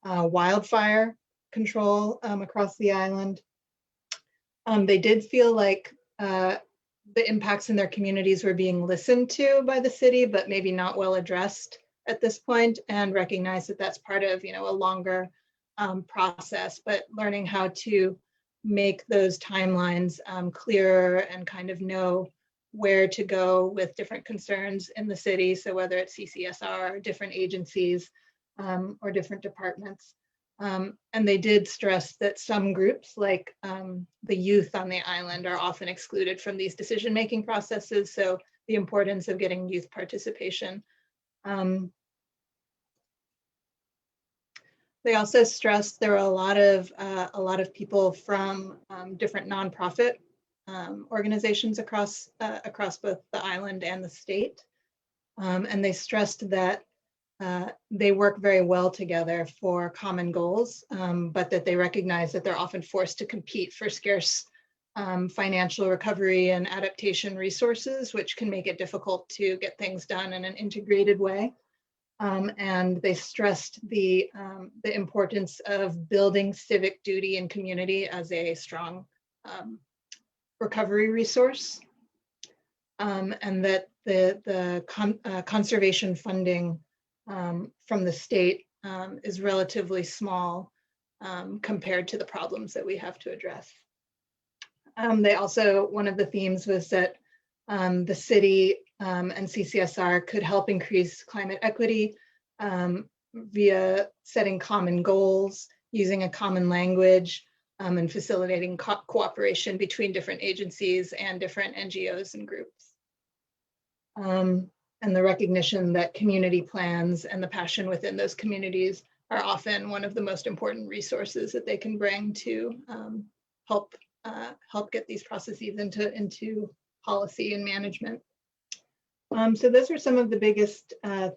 wildfire control across the island. They did feel like the impacts in their communities were being listened to by the city, but maybe not well addressed at this point, and recognize that that's part of a longer process, but learning how to make those timelines clearer and kind of know where to go with different concerns in the city. So whether it's CCSR or different agencies or different departments. And they did stress that some groups, like the youth on the island, are often excluded from these decision-making processes. So the importance of getting youth participation. They also stressed there were a lot of people from different nonprofit organizations across both the island and the state, and they stressed that they work very well together for common goals, but that they recognize that they're often forced to compete for scarce financial recovery and adaptation resources, which can make it difficult to get things done in an integrated way. And they stressed the importance of building civic duty and community as a strong recovery resource, and that the conservation funding from the state is relatively small compared to the problems that we have to address. They also, one of the themes was that the city and CCSR could help increase climate equity via setting common goals, using a common language, and facilitating cooperation between different agencies and different NGOs and groups. And the recognition that community plans and the passion within those communities are often one of the most important resources that they can bring to help get these processes into policy and management. So those are some of the biggest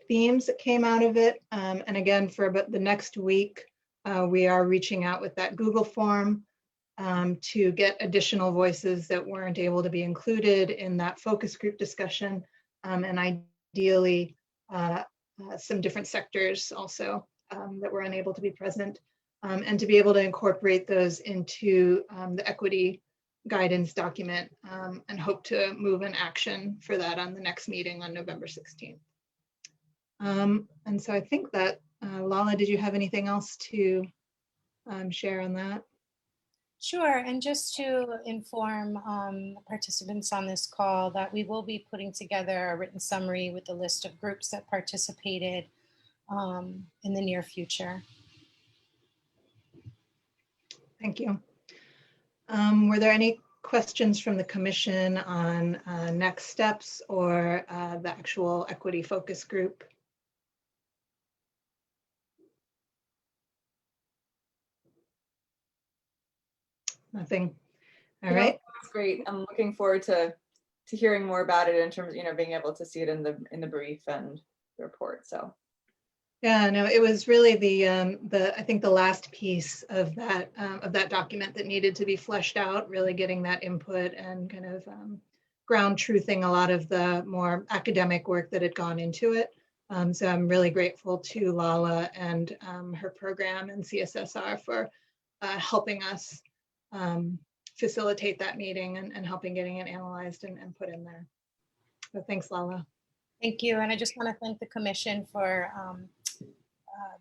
themes that came out of it. And again, for about the next week, we are reaching out with that Google form to get additional voices that weren't able to be included in that focus group discussion, and ideally some different sectors also that were unable to be present, and to be able to incorporate those into the equity guidance document, and hope to move in action for that on the next meeting on November 16th. And so I think that, Lala, did you have anything else to share on that? Sure, and just to inform participants on this call that we will be putting together a written summary with a list of groups that participated in the near future. Thank you. Were there any questions from the commission on next steps or the actual equity focus group? Nothing. All right. That's great. I'm looking forward to hearing more about it in terms of, being able to see it in the brief and the report. So. Yeah, no, it was really the I think the last piece of that document that needed to be fleshed out, really getting that input and kind of ground truthing a lot of the more academic work that had gone into it. So I'm really grateful to Lala and her program and CSSR for helping us facilitate that meeting and helping getting it analyzed and put in there. So thanks, Lala. Thank you. And I just want to thank the commission for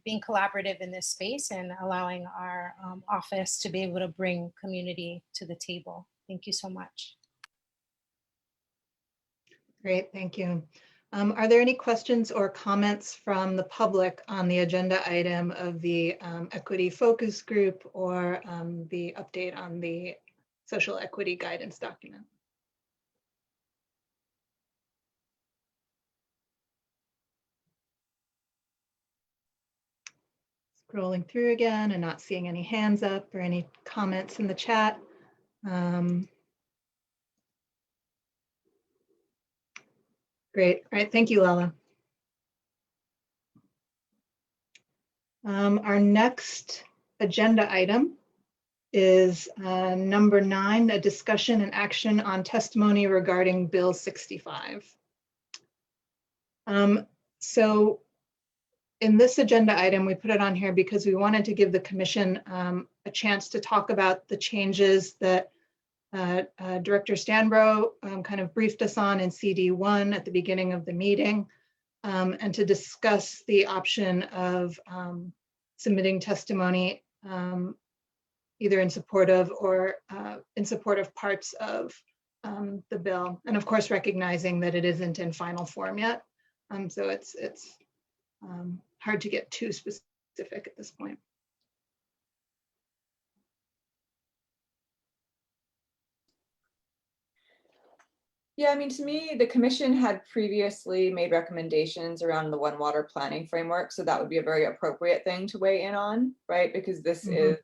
being collaborative in this space and allowing our office to be able to bring community to the table. Thank you so much. Great, thank you. Are there any questions or comments from the public on the agenda item of the equity focus group or the update on the social equity guidance document? Scrolling through again and not seeing any hands up or any comments in the chat. Great. All right. Thank you, Lala. Our next agenda item is number 9, a discussion and action on testimony regarding Bill 65. So in this agenda item, we put it on here because we wanted to give the commission a chance to talk about the changes that Director Stanbro kind of briefed us on in CD1 at the beginning of the meeting, and to discuss the option of submitting testimony either in support of or in support of parts of the bill. And of course, recognizing that it isn't in final form yet. So it's hard to get too specific at this point. Yeah, I mean, to me, the commission had previously made recommendations around the One Water planning framework, so that would be a very appropriate thing to weigh in on, right? Because this is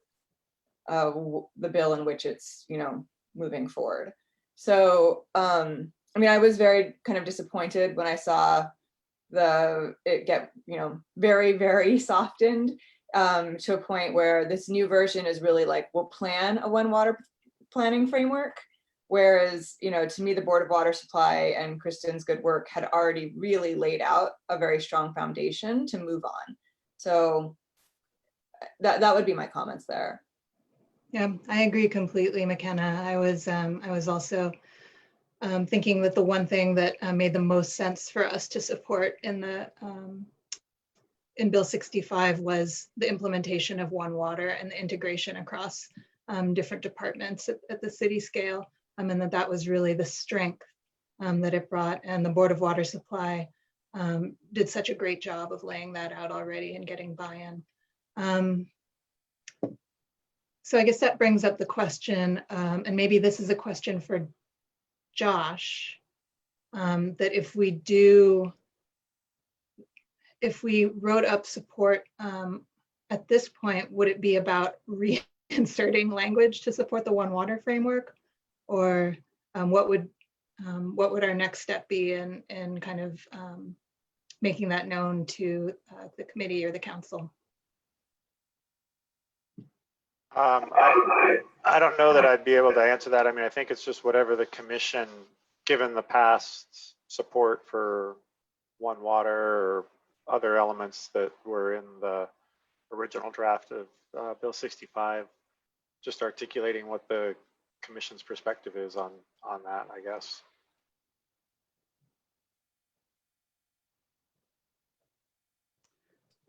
the bill in which it's, moving forward. So, I mean, I was very kind of disappointed when I saw it get, very, very softened to a point where this new version is really like, we'll plan a one water planning framework. Whereas, to me, the Board of Water Supply and Kristen's good work had already really laid out a very strong foundation to move on. So that would be my comments there. Yeah, I agree completely, McKenna. I was also thinking that the one thing that made the most sense for us to support in Bill 65 was the implementation of One Water and the integration across different departments at the city scale. And that was really the strength that it brought. And the Board of Water Supply did such a great job of laying that out already and getting buy-in. So I guess that brings up the question, and maybe this is a question for Josh, that if we wrote up support at this point, would it be about reinserting language to support the One Water framework? Or what would our next step be in kind of making that known to the committee or the council? I don't know that I'd be able to answer that. I mean, I think it's just whatever the commission, given the past support for One Water or other elements that were in the original draft of Bill 65, just articulating what the commission's perspective is on that, I guess.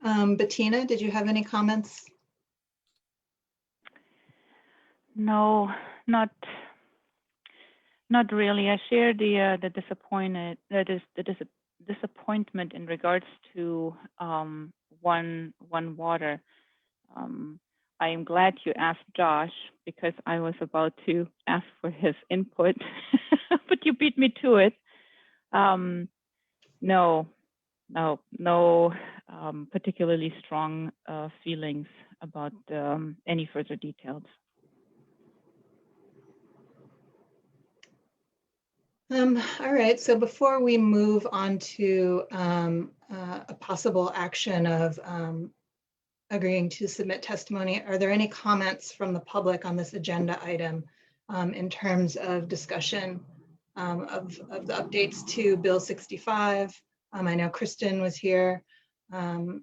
Bettina, did you have any comments? No, not really. I share the disappointment in regards to one water. I am glad you asked Josh because I was about to ask for his input, but you beat me to it. No, particularly strong feelings about any further details. All right, so before we move on to a possible action of agreeing to submit testimony, are there any comments from the public on this agenda item in terms of discussion of the updates to Bill 65? I know Kristen was here. Are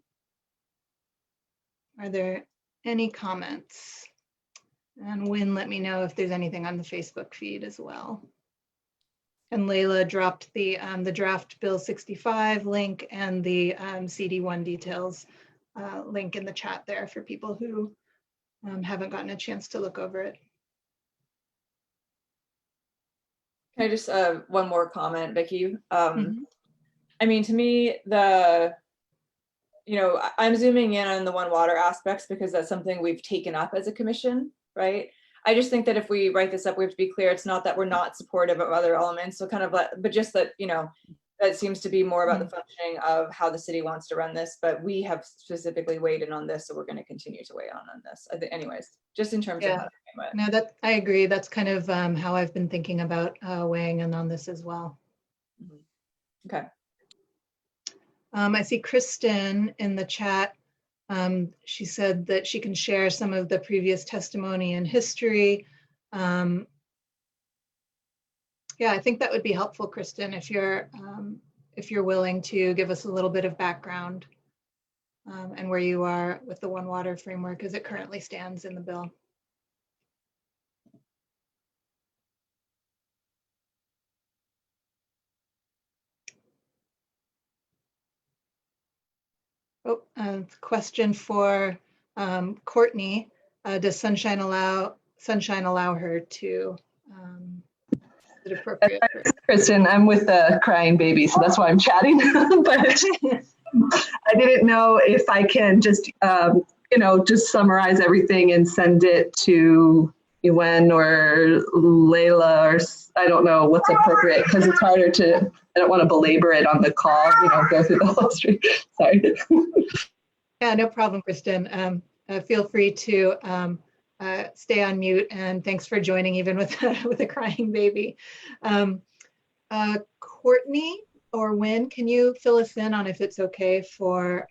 there any comments? And Wynn, let me know if there's anything on the Facebook feed as well. And Layla dropped the draft Bill 65 link and the CD1 details link in the chat there for people who haven't gotten a chance to look over it. Can I just one more comment, Vicki? I mean, to me, I'm zooming in on the One Water aspects because that's something we've taken up as a commission, right? I just think that if we write this up, we have to be clear. It's not that we're not supportive of other elements. So kind of, but just that, that seems to be more about the functioning of how the city wants to run this. But we have specifically weighed in on this, so we're going to continue to weigh on this. Anyways, just in terms of how to frame it. No, that I agree. That's kind of how I've been thinking about weighing in on this as well. Okay. I see Kristen in the chat. She said that she can share some of the previous testimony and history. Yeah, I think that would be helpful, Kristen, if you're willing to give us a little bit of background and where you are with the One Water framework as it currently stands in the bill. Oh, question for Courtney. Does Sunshine allow her to? Is it appropriate? Kristen, I'm with the crying baby, so that's why I'm chatting. But I didn't know if I can just, just summarize everything and send it to Yuen or Layla, or I don't know what's appropriate because it's harder to, I don't want to belabor it on the call, go through the whole street. Sorry. Yeah, no problem, Kristen. Feel free to stay on mute, and thanks for joining even with a crying baby. Courtney, or Wynn, can you fill us in on if it's okay for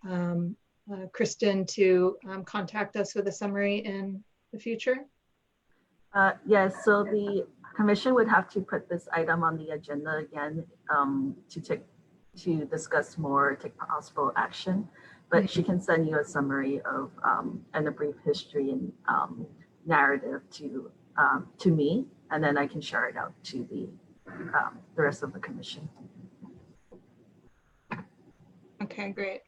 Kristen to contact us with a summary in the future? Yes, so the commission would have to put this item on the agenda again to discuss more, take possible action. But she can send you a summary of and a brief history and narrative to me, and then I can share it out to the rest of the commission. Okay, great.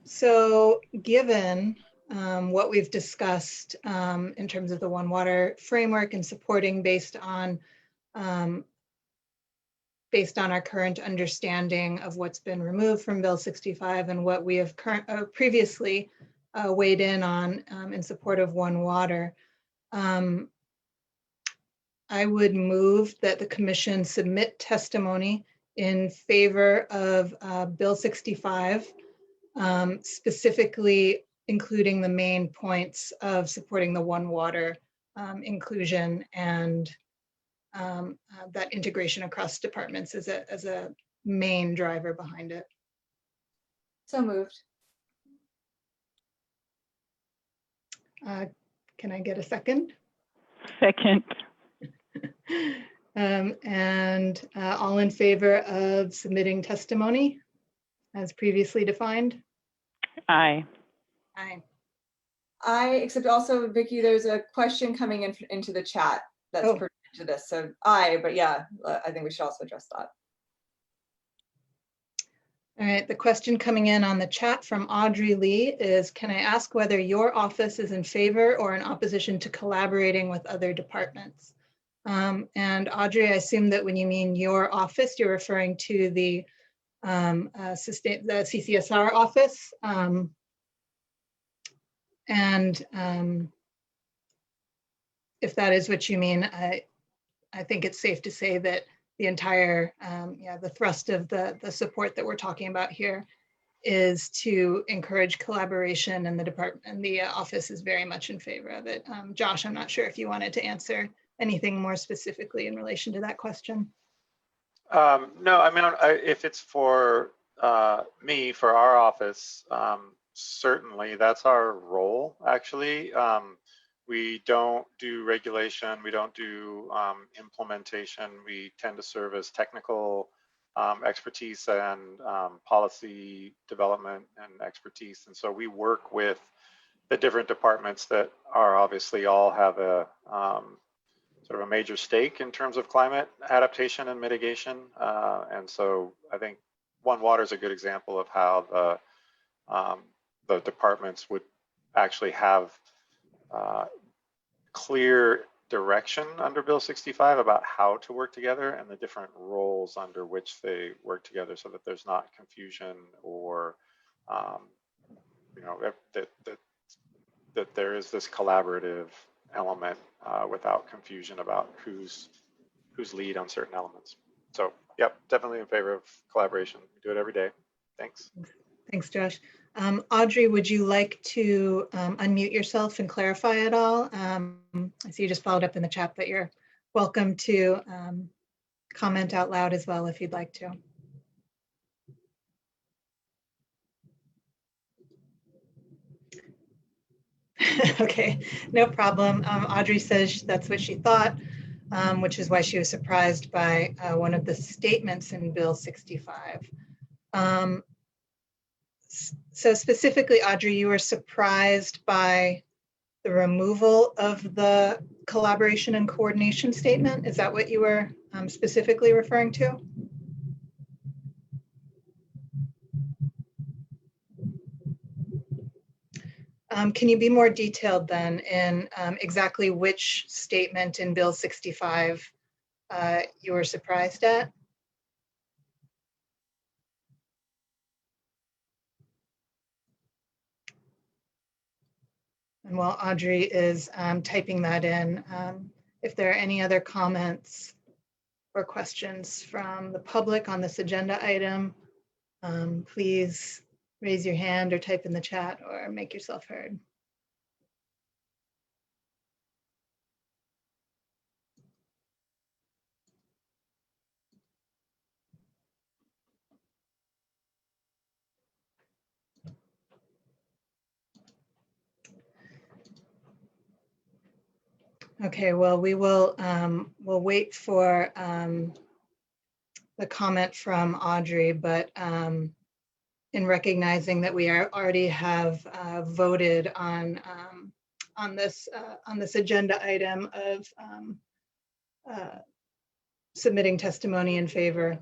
So given what we've discussed in terms of the One Water framework and supporting based on our current understanding of what's been removed from Bill 65 and what we have previously weighed in on in support of One Water, I would move that the commission submit testimony in favor of Bill 65, specifically including the main points of supporting the One Water inclusion and that integration across departments as a main driver behind it. So moved. Can I get a second? Second. And all in favor of submitting testimony as previously defined? Aye. Aye. Except also, Vicky, there's a question coming in into the chat that's pertinent to this. So but yeah, I think we should also address that. All right, the question coming in on the chat from Audrey Lee is, can I ask whether your office is in favor or in opposition to collaborating with other departments? And Audrey, I assume that when you mean your office, you're referring to the CCSR office. If that is what you mean, I think it's safe to say that the entire, the thrust of the support that we're talking about here is to encourage collaboration, and the department and the office is very much in favor of it. Josh, I'm not sure if you wanted to answer anything more specifically in relation to that question. No, I mean, if it's for me, for our office, certainly that's our role, actually. We don't do regulation, we don't do implementation. We tend to serve as technical expertise and policy development and expertise. And so we work with the different departments that are obviously all have a sort of a major stake in terms of climate adaptation and mitigation. And so I think One Water is a good example of how the departments would actually have clear direction under Bill 65 about how to work together and the different roles under which they work together, so that there's not confusion or that there is this collaborative element without confusion about who's lead on certain elements. So yep, definitely in favor of collaboration. We do it every day. Thanks. Thanks, Josh. Audrey, would you like to unmute yourself and clarify it all? I see you just followed up in the chat, but you're welcome to comment out loud as well if you'd like to. Okay, no problem. Audrey says that's what she thought, which is why she was surprised by one of the statements in Bill 65. So specifically, Audrey, you were surprised by the removal of the collaboration and coordination statement. Is that what you were specifically referring to? Can you be more detailed then in exactly which statement in Bill 65 you were surprised at? And while Audrey is typing that in, if there are any other comments or questions from the public on this agenda item, please raise your hand or type in the chat or make yourself heard. Okay, well, we'll wait for the comment from Audrey, but in recognizing that we already have voted on this agenda item of submitting testimony in favor.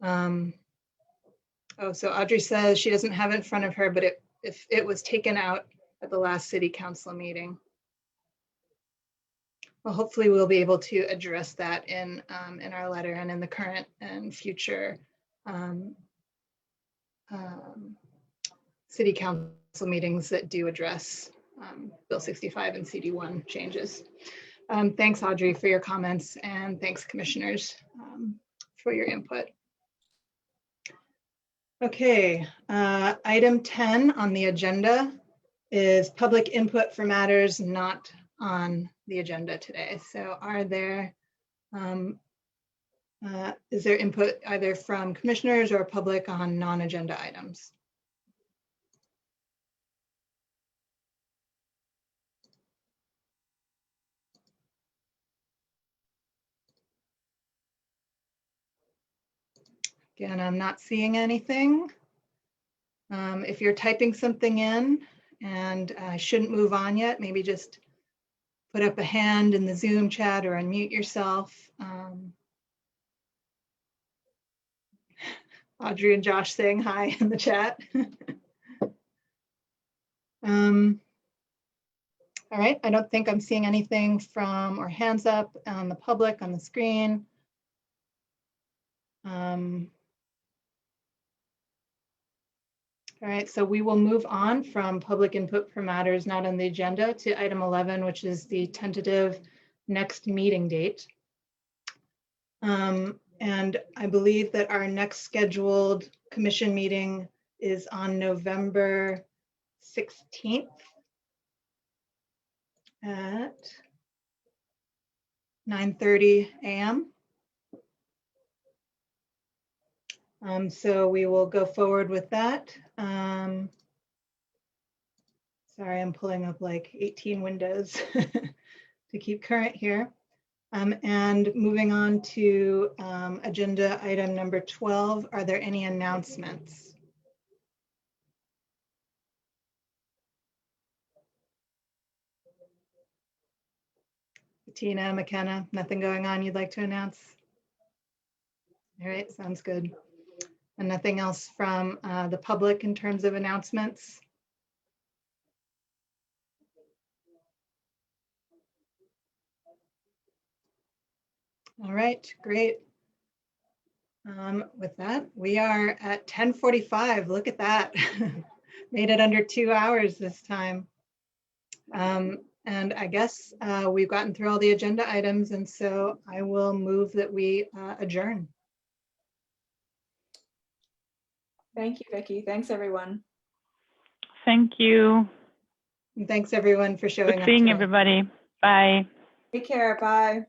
Oh, so Audrey says she doesn't have it in front of her, but if it was taken out at the last city council meeting. Well, hopefully we'll be able to address that in our letter and in the current and future city council meetings that do address Bill 65 and CD1 changes. Thanks, Audrey, for your comments, and thanks, commissioners, for your input. Okay, item 10 on the agenda is public input for matters not on the agenda today. So is there input either from commissioners or public on non-agenda items? Again, I'm not seeing anything. If you're typing something in and I shouldn't move on yet, maybe just put up a hand in the Zoom chat or unmute yourself. Audrey and Josh saying hi in the chat. All right, I don't think I'm seeing anything from or hands up on the public on the screen. All right, so we will move on from public input for matters not on the agenda to item 11, which is the tentative next meeting date. And I believe that our next scheduled commission meeting is on November 16th at 9:30 a.m. So we will go forward with that. Sorry, I'm pulling up like 18 windows to keep current here. And moving on to agenda item number 12, are there any announcements? Tina, McKenna, nothing going on you'd like to announce? All right, sounds good. And nothing else from the public in terms of announcements? All right, great. With that, we are at 10:45. Look at that. Made it under 2 hours this time. And I guess we've gotten through all the agenda items, and so I will move that we adjourn. Thank you, Vicki. Thanks, everyone. Thank you. And thanks everyone for showing Good up seeing today. everybody. Bye. Take care. Bye.